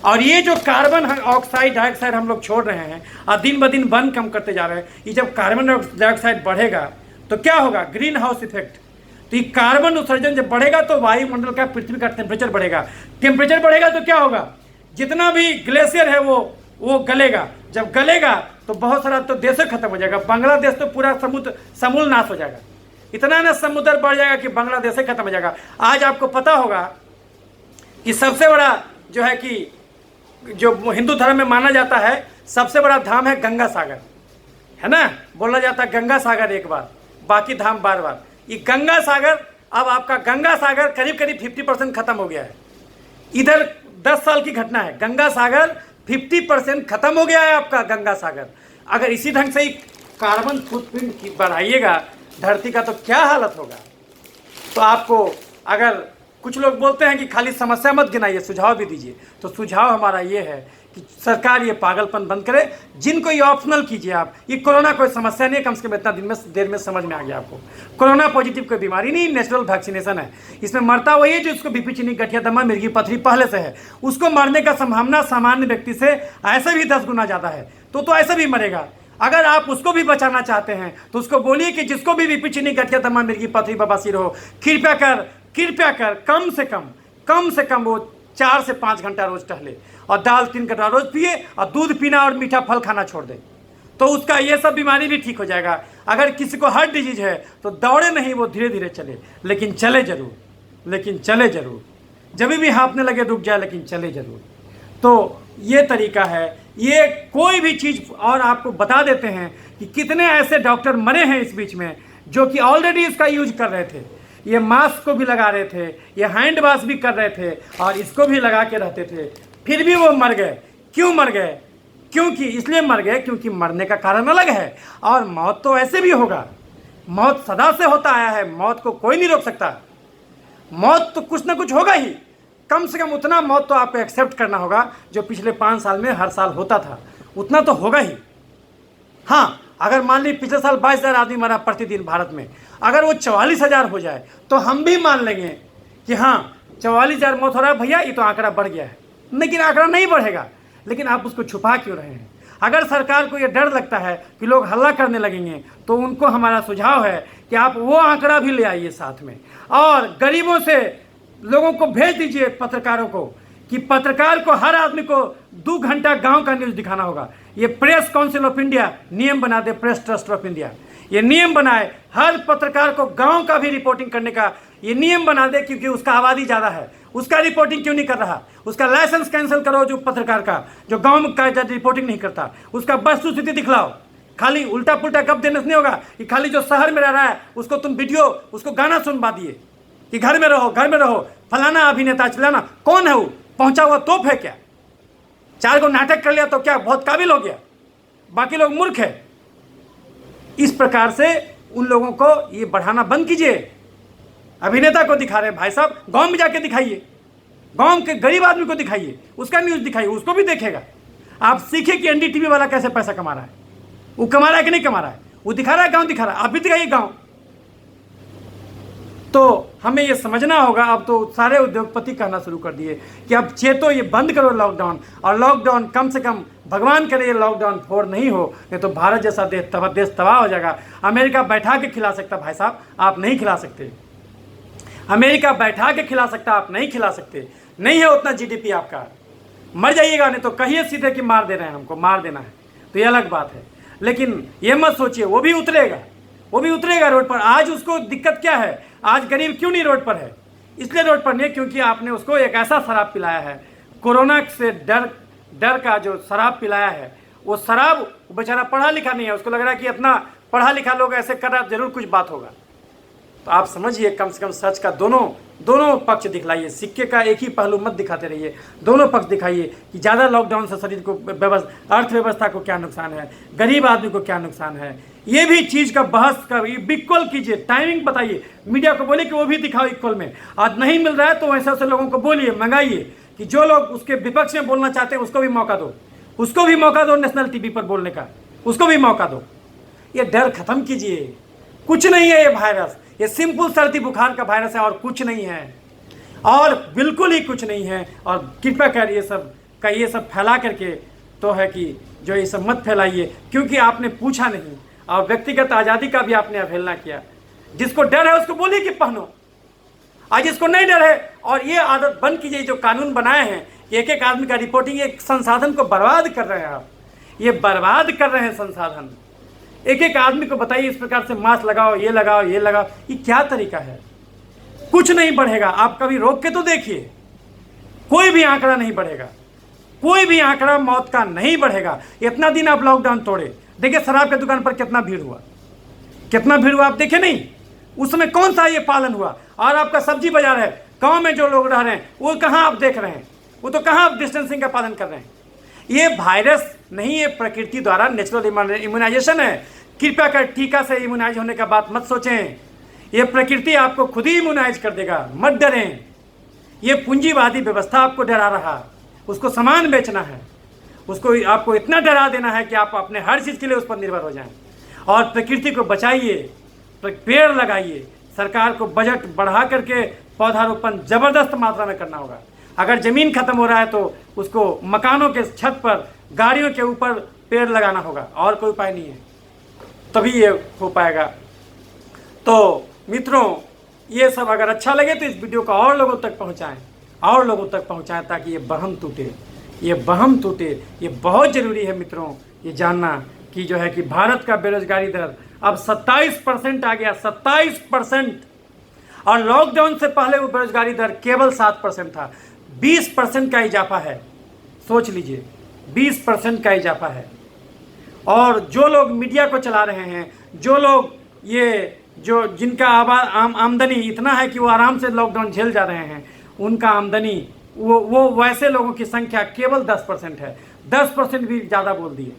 और ये जो कार्बन ऑक्साइड डाइऑक्साइड हम लोग छोड़ रहे हैं और दिन ब दिन वन कम करते जा रहे हैं, ये जब कार्बन डाइऑक्साइड बढ़ेगा तो क्या होगा? Green house effect. तो ये कार्बन उत्सर्जन जब बढ़ेगा तो वायुमंडल का, पृथ्वी का टेम्परेचर बढ़ेगा। टेम्परेचर बढ़ेगा तो क्या होगा? जितना भी ग्लेशियर है वो गलेगा। जब गलेगा तो बहुत सारा तो देश खत्म हो जाएगा। बांग्लादेश तो पूरा समूल नाश हो जाएगा। इतना ना समुद्र बढ़ जाएगा कि बांग्लादेश से खत्म हो जाएगा। आज आपको पता होगा कि सबसे बड़ा जो है कि जो हिंदू धर्म में माना जाता है सबसे बड़ा धाम है गंगा सागर, है ना। बोला जाता है गंगा सागर एक बार, बाकी धाम बार बार। ये गंगा सागर, अब आपका गंगा सागर करीब करीब 50% खत्म हो गया है। इधर 10 साल की घटना है, गंगा सागर 50% खत्म हो गया है आपका गंगा सागर। अगर इसी ढंग से ही कार्बन फुटप्रिंट बढ़ाइएगा धरती का तो क्या हालत होगा। तो आपको, अगर कुछ लोग बोलते हैं कि खाली समस्या मत गिनाइए, सुझाव भी दीजिए, तो सुझाव हमारा ये है कि सरकार ये पागलपन बंद करे। जिनको ये ऑप्शनल कीजिए आप। ये कोरोना कोई समस्या नहीं है, कम से कम इतना देर में समझ में आ गया आपको। कोरोना पॉजिटिव कोई बीमारी नहीं, नेचुरल वैक्सीनेशन है। इसमें मरता वही है जो उसको बीपी, चीनी, गठिया, दमा, मिर्गी पथरी पहले से है। उसको मरने का संभावना सामान्य व्यक्ति से ऐसे भी 10 गुना ज़्यादा है, तो ऐसे भी मरेगा। अगर आप उसको भी बचाना चाहते हैं तो उसको बोलिए कि जिसको भी बीपी, चीनी, गठिया, दमा, मिर्गी पथरी, बवासीर हो, कृपया कर कम से कम वो 4 से 5 घंटा रोज टहले और दाल 3 घंटा रोज पिए और दूध पीना और मीठा फल खाना छोड़ दे, तो उसका ये सब बीमारी भी ठीक हो जाएगा। अगर किसी को हार्ट डिजीज है तो दौड़े नहीं, वो धीरे धीरे चले, लेकिन चले जरूर। जब भी हाँफने लगे रुक जाए, लेकिन चले जरूर। तो ये तरीका है, ये कोई भी चीज़ और आपको बता देते हैं कि कितने ऐसे डॉक्टर मरे हैं इस बीच में जो कि ऑलरेडी इसका यूज कर रहे थे, ये मास्क को भी लगा रहे थे, ये हैंड वॉश भी कर रहे थे और इसको भी लगा के रहते थे, फिर भी वो मर गए। क्यों मर गए? क्योंकि इसलिए मर गए क्योंकि मरने का कारण अलग है और मौत तो ऐसे भी होगा। मौत सदा से होता आया है, मौत को कोई नहीं रोक सकता। मौत तो कुछ ना कुछ होगा ही, कम से कम उतना मौत तो आपको एक्सेप्ट करना होगा जो पिछले 5 साल में हर साल होता था, उतना तो होगा ही। हाँ, अगर मान ली पिछले साल 22,000 आदमी मरा प्रतिदिन भारत में, अगर वो 44,000 हो जाए तो हम भी मान लेंगे कि हाँ 44,000 मौत हो रहा है भैया, ये तो आंकड़ा बढ़ गया है। लेकिन आंकड़ा नहीं बढ़ेगा, लेकिन आप उसको छुपा क्यों रहे हैं? अगर सरकार को ये डर लगता है कि लोग हल्ला करने लगेंगे तो उनको हमारा सुझाव है कि आप वो आंकड़ा भी ले आइए साथ में और गरीबों से लोगों को भेज दीजिए, पत्रकारों को, कि पत्रकार को हर आदमी को 2 घंटा गांव का न्यूज़ दिखाना होगा। ये प्रेस काउंसिल ऑफ इंडिया नियम बना दे, प्रेस ट्रस्ट ऑफ इंडिया ये नियम बनाए, हर पत्रकार को गांव का भी रिपोर्टिंग करने का ये नियम बना दे, क्योंकि उसका आबादी ज़्यादा है। उसका रिपोर्टिंग क्यों नहीं कर रहा? उसका लाइसेंस कैंसिल करो, जो पत्रकार का जो गांव का रिपोर्टिंग नहीं करता, उसका वस्तुस्थिति दिखलाओ। खाली उल्टा पुल्टा कब देने से नहीं होगा कि खाली जो शहर में रह रहा है उसको तुम वीडियो, उसको गाना सुनवा दिए कि घर में रहो, घर में रहो, फलाना अभिनेता चलाना। कौन है वो? पहुंचा हुआ तोप है क्या? 4 को नाटक कर लिया तो क्या बहुत काबिल हो गया? बाकी लोग मूर्ख है। इस प्रकार से उन लोगों को ये बढ़ाना बंद कीजिए। अभिनेता को दिखा रहे हैं भाई साहब, गांव में जाके दिखाइए, गांव के गरीब आदमी को दिखाइए, उसका न्यूज़ दिखाइए, उसको भी देखेगा। आप सीखिए कि एनडीटीवी वाला कैसे पैसा कमा रहा है, वो कमा रहा है कि नहीं कमा रहा है, वो दिखा रहा है, गांव दिखा रहा है, आप भी दिखाइए गांव। तो हमें ये समझना होगा। अब तो सारे उद्योगपति कहना शुरू कर दिए कि अब चेतो, ये बंद करो लॉकडाउन, और लॉकडाउन कम से कम भगवान करे ये लॉकडाउन 4 नहीं हो, नहीं तो भारत जैसा देश तबाह हो जाएगा। अमेरिका बैठा के खिला सकता भाई साहब, आप नहीं खिला सकते। अमेरिका बैठा के खिला सकता, आप नहीं खिला सकते। नहीं है उतना जीडीपी आपका, मर जाइएगा। नहीं तो कहिए सीधे कि मार दे रहे हैं, हमको मार देना है, तो ये अलग बात है। लेकिन ये मत सोचिए वो भी उतरेगा, वो भी उतरेगा रोड पर। आज उसको दिक्कत क्या है? आज गरीब क्यों नहीं रोड पर है? इसलिए रोड पर नहीं क्योंकि आपने उसको एक ऐसा शराब पिलाया है, कोरोना से डर का जो शराब पिलाया है, वो शराब बेचारा पढ़ा लिखा नहीं है, उसको लग रहा है कि इतना पढ़ा लिखा लोग ऐसे कर रहा है जरूर कुछ बात होगा। तो आप समझिए, कम से कम सच का दोनों पक्ष दिखलाइए, सिक्के का एक ही पहलू मत दिखाते रहिए, दोनों पक्ष दिखाइए कि ज़्यादा लॉकडाउन से शरीर को अर्थव्यवस्था को क्या नुकसान है, गरीब आदमी को क्या नुकसान है। ये भी चीज़ का बहस का इक्वल कीजिए, टाइमिंग बताइए, मीडिया को बोलिए कि वो भी दिखाओ इक्वल में। आज नहीं मिल रहा है तो ऐसे ऐसे लोगों को बोलिए, मंगाइए कि जो लोग उसके विपक्ष में बोलना चाहते हैं उसको भी मौका दो, उसको भी मौका दो नेशनल टीवी पर बोलने का, उसको भी मौका दो। ये डर खत्म कीजिए, कुछ नहीं है ये वायरस, ये सिंपल सर्दी बुखार का वायरस है और कुछ नहीं है, और बिल्कुल ही कुछ नहीं है। और कृपया कर ये सब फैला करके तो है कि जो ये सब मत फैलाइए, क्योंकि आपने पूछा नहीं और व्यक्तिगत आज़ादी का भी आपने अवहेलना किया। जिसको डर है उसको बोलिए कि पहनो, आज जिसको नहीं डर है, और ये आदत बंद कीजिए। जो कानून बनाए हैं एक एक आदमी का रिपोर्टिंग, एक संसाधन को बर्बाद कर रहे हैं आप, ये बर्बाद कर रहे हैं संसाधन। एक एक आदमी को बताइए इस प्रकार से मास्क लगाओ, ये लगाओ, ये लगाओ, ये क्या तरीका है? कुछ नहीं बढ़ेगा। आप कभी रोक के तो देखिए, कोई भी आंकड़ा नहीं बढ़ेगा, कोई भी आंकड़ा मौत का नहीं बढ़ेगा। इतना दिन आप लॉकडाउन तोड़े, देखिए शराब की दुकान पर कितना भीड़ हुआ, कितना भीड़ हुआ आप देखे नहीं? उस समय कौन सा ये पालन हुआ? और आपका सब्जी बाजार है, गांव में जो लोग रह रहे हैं वो कहाँ आप देख रहे हैं? वो तो कहाँ आप डिस्टेंसिंग का पालन कर रहे हैं? ये वायरस नहीं, ये प्रकृति द्वारा नेचुरल इम्यूनाइजेशन है। कृपया कर टीका से इम्यूनाइज होने का बात मत सोचें, ये प्रकृति आपको खुद ही इम्यूनाइज कर देगा, मत डरें। ये पूंजीवादी व्यवस्था आपको डरा रहा, उसको सामान बेचना है, उसको आपको इतना डरा देना है कि आप अपने हर चीज़ के लिए उस पर निर्भर हो जाएं। और प्रकृति को बचाइए, पेड़ लगाइए, सरकार को बजट बढ़ा करके पौधारोपण ज़बरदस्त मात्रा में करना होगा। अगर ज़मीन खत्म हो रहा है तो उसको मकानों के छत पर, गाड़ियों के ऊपर पेड़ लगाना होगा, और कोई उपाय नहीं है, तभी ये हो पाएगा। तो मित्रों, ये सब अगर अच्छा लगे तो इस वीडियो को और लोगों तक पहुंचाएं, और लोगों तक पहुंचाएं, ताकि ये वहम टूटे, ये वहम टूटे। ये बहुत ज़रूरी है मित्रों ये जानना कि जो है कि भारत का बेरोजगारी दर अब 27% आ गया, 27%। और लॉकडाउन से पहले वो बेरोजगारी दर केवल 7% था, 20% का इजाफा है। सोच लीजिए, 20% का इजाफा है। और जो लोग मीडिया को चला रहे हैं, जो लोग जिनका आमदनी इतना है कि वो आराम से लॉकडाउन झेल जा रहे हैं, उनका आमदनी वो वैसे लोगों की संख्या केवल 10% है। 10% भी ज़्यादा बोल दिए।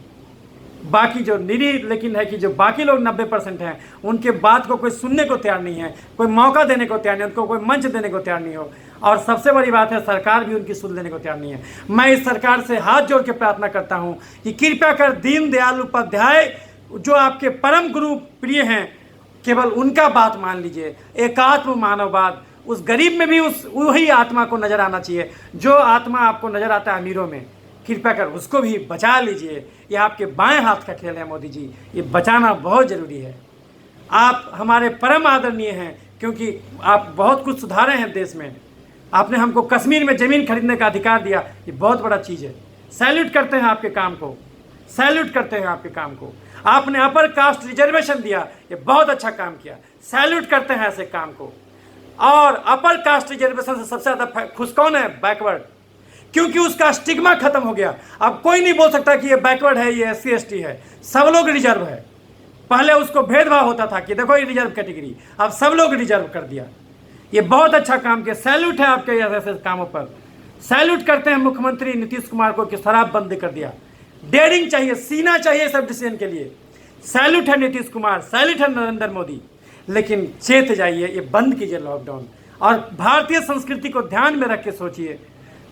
बाकी जो निरीह लेकिन है कि जो बाकी लोग 90% हैं, उनके बात को कोई सुनने को तैयार नहीं है, कोई मौका देने को तैयार नहीं, उनको कोई मंच देने को तैयार नहीं हो। और सबसे बड़ी बात है, सरकार भी उनकी सुन लेने को तैयार नहीं है। मैं इस सरकार से हाथ जोड़ के प्रार्थना करता हूं कि कृपया कर दीनदयाल उपाध्याय जो आपके परम गुरु प्रिय हैं, केवल उनका बात मान लीजिए। एकात्म मानववाद, उस गरीब में भी वही आत्मा को नजर आना चाहिए जो आत्मा आपको नजर आता है अमीरों में। कृपया कर उसको भी बचा लीजिए। ये आपके बाएं हाथ का खेल है मोदी जी, ये बचाना बहुत ज़रूरी है। आप हमारे परम आदरणीय हैं क्योंकि आप बहुत कुछ सुधारे हैं देश में। आपने हमको कश्मीर में ज़मीन खरीदने का अधिकार दिया, ये बहुत बड़ा चीज़ है। सैल्यूट करते हैं आपके काम को, सैल्यूट करते हैं आपके काम को। आपने अपर कास्ट रिजर्वेशन दिया, ये बहुत अच्छा काम किया, सैल्यूट करते हैं ऐसे काम को। और अपर कास्ट रिजर्वेशन से सबसे ज़्यादा खुश कौन है? बैकवर्ड, क्योंकि उसका स्टिग्मा खत्म हो गया। अब कोई नहीं बोल सकता कि ये बैकवर्ड है, ये SC ST है, सब लोग रिजर्व है। पहले उसको भेदभाव होता था कि देखो ये रिजर्व कैटेगरी, अब सब लोग रिजर्व कर दिया। ये बहुत अच्छा काम किया, सैल्यूट है आपके ऐसे कामों पर। सैल्यूट करते हैं मुख्यमंत्री नीतीश कुमार को कि शराब बंद कर दिया। डेयरिंग चाहिए, सीना चाहिए सब डिसीजन के लिए। सैल्यूट है नीतीश कुमार, सैल्यूट है नरेंद्र मोदी। लेकिन चेत जाइए, ये बंद कीजिए लॉकडाउन और भारतीय संस्कृति को ध्यान में रख के सोचिए,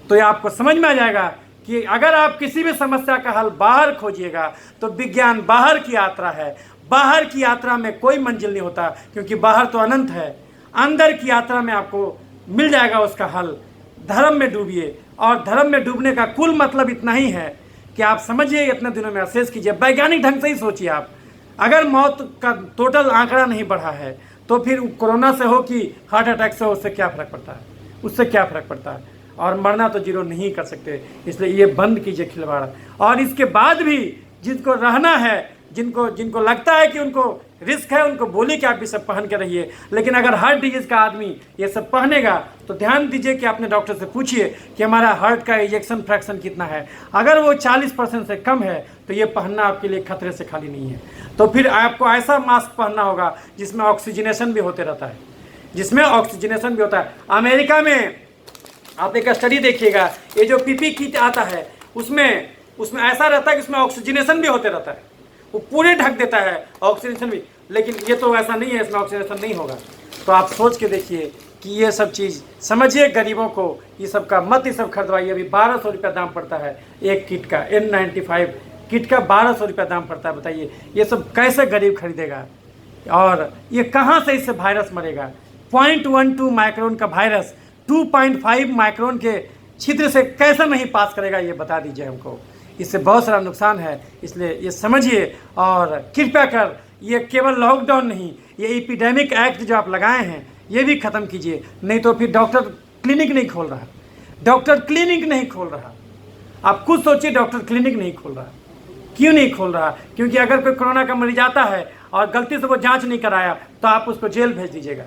तो ये आपको समझ में आ जाएगा कि अगर आप किसी भी समस्या का हल बाहर खोजिएगा तो विज्ञान बाहर की यात्रा है। बाहर की यात्रा में कोई मंजिल नहीं होता, क्योंकि बाहर तो अनंत है। अंदर की यात्रा में आपको मिल जाएगा उसका हल। धर्म में डूबिए, और धर्म में डूबने का कुल मतलब इतना ही है कि आप समझिए, इतने दिनों में असेस कीजिए, वैज्ञानिक ढंग से ही सोचिए आप। अगर मौत का टोटल आंकड़ा नहीं बढ़ा है तो फिर कोरोना से हो कि हार्ट अटैक से हो, उससे क्या फ़र्क पड़ता है? उससे क्या फ़र्क पड़ता है? और मरना तो जीरो नहीं कर सकते। इसलिए ये बंद कीजिए खिलवाड़। और इसके बाद भी जिनको रहना है, जिनको लगता है कि उनको रिस्क है, उनको बोलिए कि आप ये सब पहन के रहिए। लेकिन अगर हार्ट डिजीज़ का आदमी ये सब पहनेगा तो ध्यान दीजिए कि अपने डॉक्टर से पूछिए कि हमारा हार्ट का इजेक्शन फ्रैक्शन कितना है। अगर वो 40% से कम है तो ये पहनना आपके लिए खतरे से खाली नहीं है। तो फिर आपको ऐसा मास्क पहनना होगा जिसमें ऑक्सीजनेशन भी होते रहता है, जिसमें ऑक्सीजनेशन भी होता है। अमेरिका में आप एक स्टडी देखिएगा, ये जो PP किट आता है उसमें ऐसा रहता है कि उसमें ऑक्सीजनेशन भी होते रहता है, वो पूरे ढक देता है ऑक्सीजनेशन भी। लेकिन ये तो ऐसा नहीं है, इसमें ऑक्सीजनेशन नहीं होगा। तो आप सोच के देखिए कि ये सब चीज़ समझिए। गरीबों को ये सब का मत ये सब खरीदवाइए। अभी 1200 रुपया दाम पड़ता है एक किट का, N95 किट का 1200 रुपया दाम पड़ता है। बताइए ये सब कैसे गरीब खरीदेगा? और ये कहाँ से इससे वायरस मरेगा? 0.12 माइक्रोन का वायरस 2.5 माइक्रोन के छिद्र से कैसे नहीं पास करेगा, ये बता दीजिए हमको। इससे बहुत सारा नुकसान है, इसलिए ये समझिए। और कृपया कर ये केवल लॉकडाउन नहीं, ये एपिडेमिक एक्ट जो आप लगाए हैं ये भी ख़त्म कीजिए। नहीं तो फिर डॉक्टर क्लिनिक नहीं खोल रहा, डॉक्टर क्लिनिक नहीं खोल रहा। आप खुद सोचिए, डॉक्टर क्लिनिक नहीं खोल रहा। क्यों नहीं खोल रहा? क्योंकि अगर कोई कोरोना का मरीज आता है और गलती से वो जाँच नहीं कराया तो आप उसको जेल भेज दीजिएगा।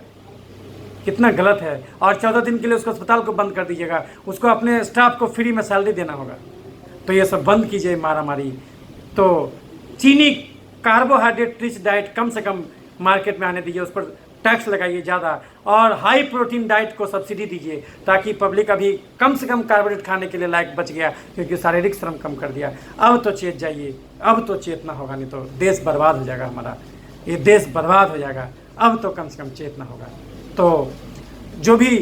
कितना गलत है। और 14 दिन के लिए उसको अस्पताल को बंद कर दीजिएगा, उसको अपने स्टाफ को फ्री में सैलरी देना होगा। तो ये सब बंद कीजिए मारामारी। तो चीनी कार्बोहाइड्रेट रिच डाइट कम से कम मार्केट में आने दीजिए, उस पर टैक्स लगाइए ज़्यादा। और हाई प्रोटीन डाइट को सब्सिडी दीजिए ताकि पब्लिक अभी कम से कम कार्बोहाइड्रेट खाने के लिए लायक बच गया, क्योंकि शारीरिक श्रम कम कर दिया। अब तो चेत जाइए, अब तो चेतना होगा, नहीं तो देश बर्बाद हो जाएगा हमारा, ये देश बर्बाद हो जाएगा। अब तो कम से कम चेतना होगा। तो जो भी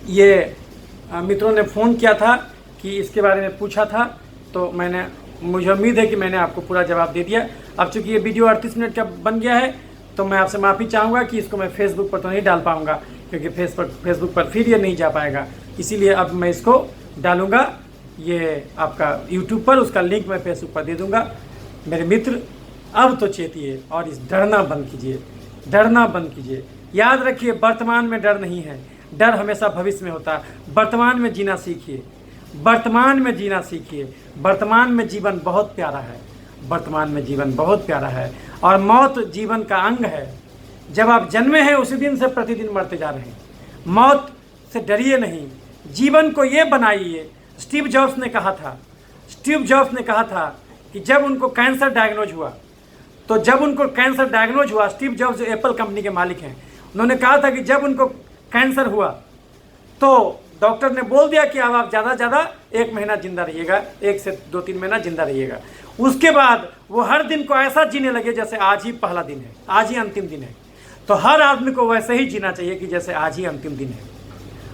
ये मित्रों ने फ़ोन किया था कि इसके बारे में पूछा था, तो मुझे उम्मीद है कि मैंने आपको पूरा जवाब दे दिया। अब चूँकि ये वीडियो 38 मिनट का बन गया है तो मैं आपसे माफ़ी चाहूँगा कि इसको मैं फेसबुक पर तो नहीं डाल पाऊँगा, क्योंकि फेसबुक पर फिर ये नहीं जा पाएगा। इसीलिए अब मैं इसको डालूँगा ये आपका यूट्यूब पर, उसका लिंक मैं फेसबुक पर दे दूँगा। मेरे मित्र अब तो चेतिए और इस डरना बंद कीजिए, डरना बंद कीजिए। याद रखिए, वर्तमान में डर नहीं है, डर हमेशा भविष्य में होता है। वर्तमान में जीना सीखिए, वर्तमान में जीना सीखिए। वर्तमान में जीवन बहुत प्यारा है, वर्तमान में जीवन बहुत प्यारा है। और मौत जीवन का अंग है। जब आप जन्मे हैं उसी दिन से प्रतिदिन मरते जा रहे हैं। मौत से डरिए नहीं, जीवन को ये बनाइए। स्टीव जॉब्स ने कहा था, स्टीव जॉब्स ने कहा था कि जब उनको कैंसर डायग्नोज हुआ, तो जब उनको कैंसर डायग्नोज हुआ, स्टीव जॉब्स जो एप्पल कंपनी के मालिक हैं, उन्होंने कहा था कि जब उनको कैंसर हुआ तो डॉक्टर ने बोल दिया कि अब आप ज़्यादा से ज़्यादा 1 महीना जिंदा रहिएगा, 1 से 2-3 महीना जिंदा रहिएगा। उसके बाद वो हर दिन को ऐसा जीने लगे जैसे आज ही पहला दिन है, आज ही अंतिम दिन है। तो हर आदमी को वैसे ही जीना चाहिए कि जैसे आज ही अंतिम दिन है।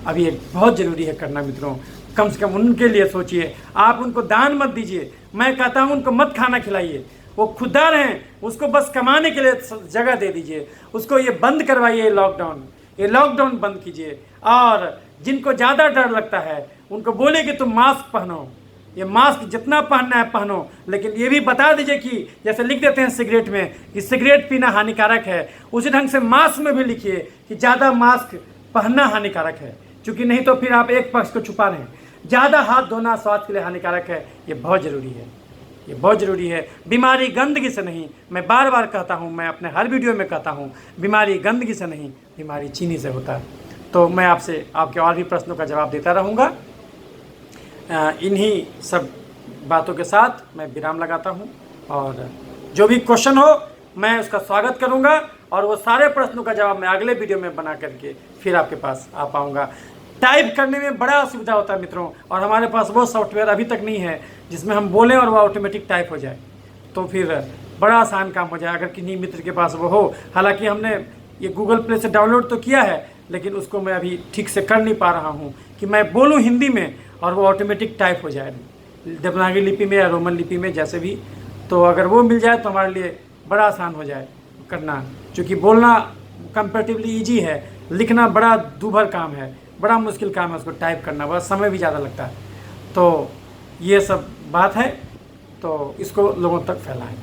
अब ये बहुत ज़रूरी है करना मित्रों, कम से कम उनके लिए सोचिए। आप उनको दान मत दीजिए, मैं कहता हूँ उनको मत खाना खिलाइए, वो खुददार हैं, उसको बस कमाने के लिए जगह दे दीजिए। उसको ये बंद करवाइए, ये लॉकडाउन बंद कीजिए। और जिनको ज़्यादा डर लगता है उनको बोले कि तुम मास्क पहनो, ये मास्क जितना पहनना है पहनो, लेकिन ये भी बता दीजिए कि जैसे लिख देते हैं सिगरेट में कि सिगरेट पीना हानिकारक है, उसी ढंग से मास्क में भी लिखिए कि ज़्यादा मास्क पहनना हानिकारक है, क्योंकि नहीं तो फिर आप एक पक्ष को छुपा रहे हैं। ज़्यादा हाथ धोना स्वास्थ्य के लिए हानिकारक है, ये बहुत ज़रूरी है, ये बहुत ज़रूरी है। बीमारी गंदगी से नहीं, मैं बार बार कहता हूँ, मैं अपने हर वीडियो में कहता हूँ, बीमारी गंदगी से नहीं, बीमारी चीनी से होता है। तो मैं आपसे आपके और भी प्रश्नों का जवाब देता रहूँगा। इन्हीं सब बातों के साथ मैं विराम लगाता हूँ, और जो भी क्वेश्चन हो मैं उसका स्वागत करूँगा, और वो सारे प्रश्नों का जवाब मैं अगले वीडियो में बना करके फिर आपके पास आ पाऊँगा। टाइप करने में बड़ा असुविधा होता है मित्रों, और हमारे पास वो सॉफ्टवेयर अभी तक नहीं है जिसमें हम बोलें और वो ऑटोमेटिक टाइप हो जाए, तो फिर बड़ा आसान काम हो जाए अगर किन्हीं मित्र के पास वो हो। हालांकि हमने ये गूगल प्ले से डाउनलोड तो किया है, लेकिन उसको मैं अभी ठीक से कर नहीं पा रहा हूँ कि मैं बोलूँ हिंदी में और वो ऑटोमेटिक टाइप हो जाए देवनागरी लिपि में या रोमन लिपि में, जैसे भी। तो अगर वो मिल जाए तो हमारे लिए बड़ा आसान हो जाए करना, क्योंकि बोलना कंपैरेटिवली ईजी है, लिखना बड़ा दूभर काम है, बड़ा मुश्किल काम है उसको टाइप करना, बड़ा समय भी ज़्यादा लगता है। तो ये सब बात है, तो इसको लोगों तक फैलाएं।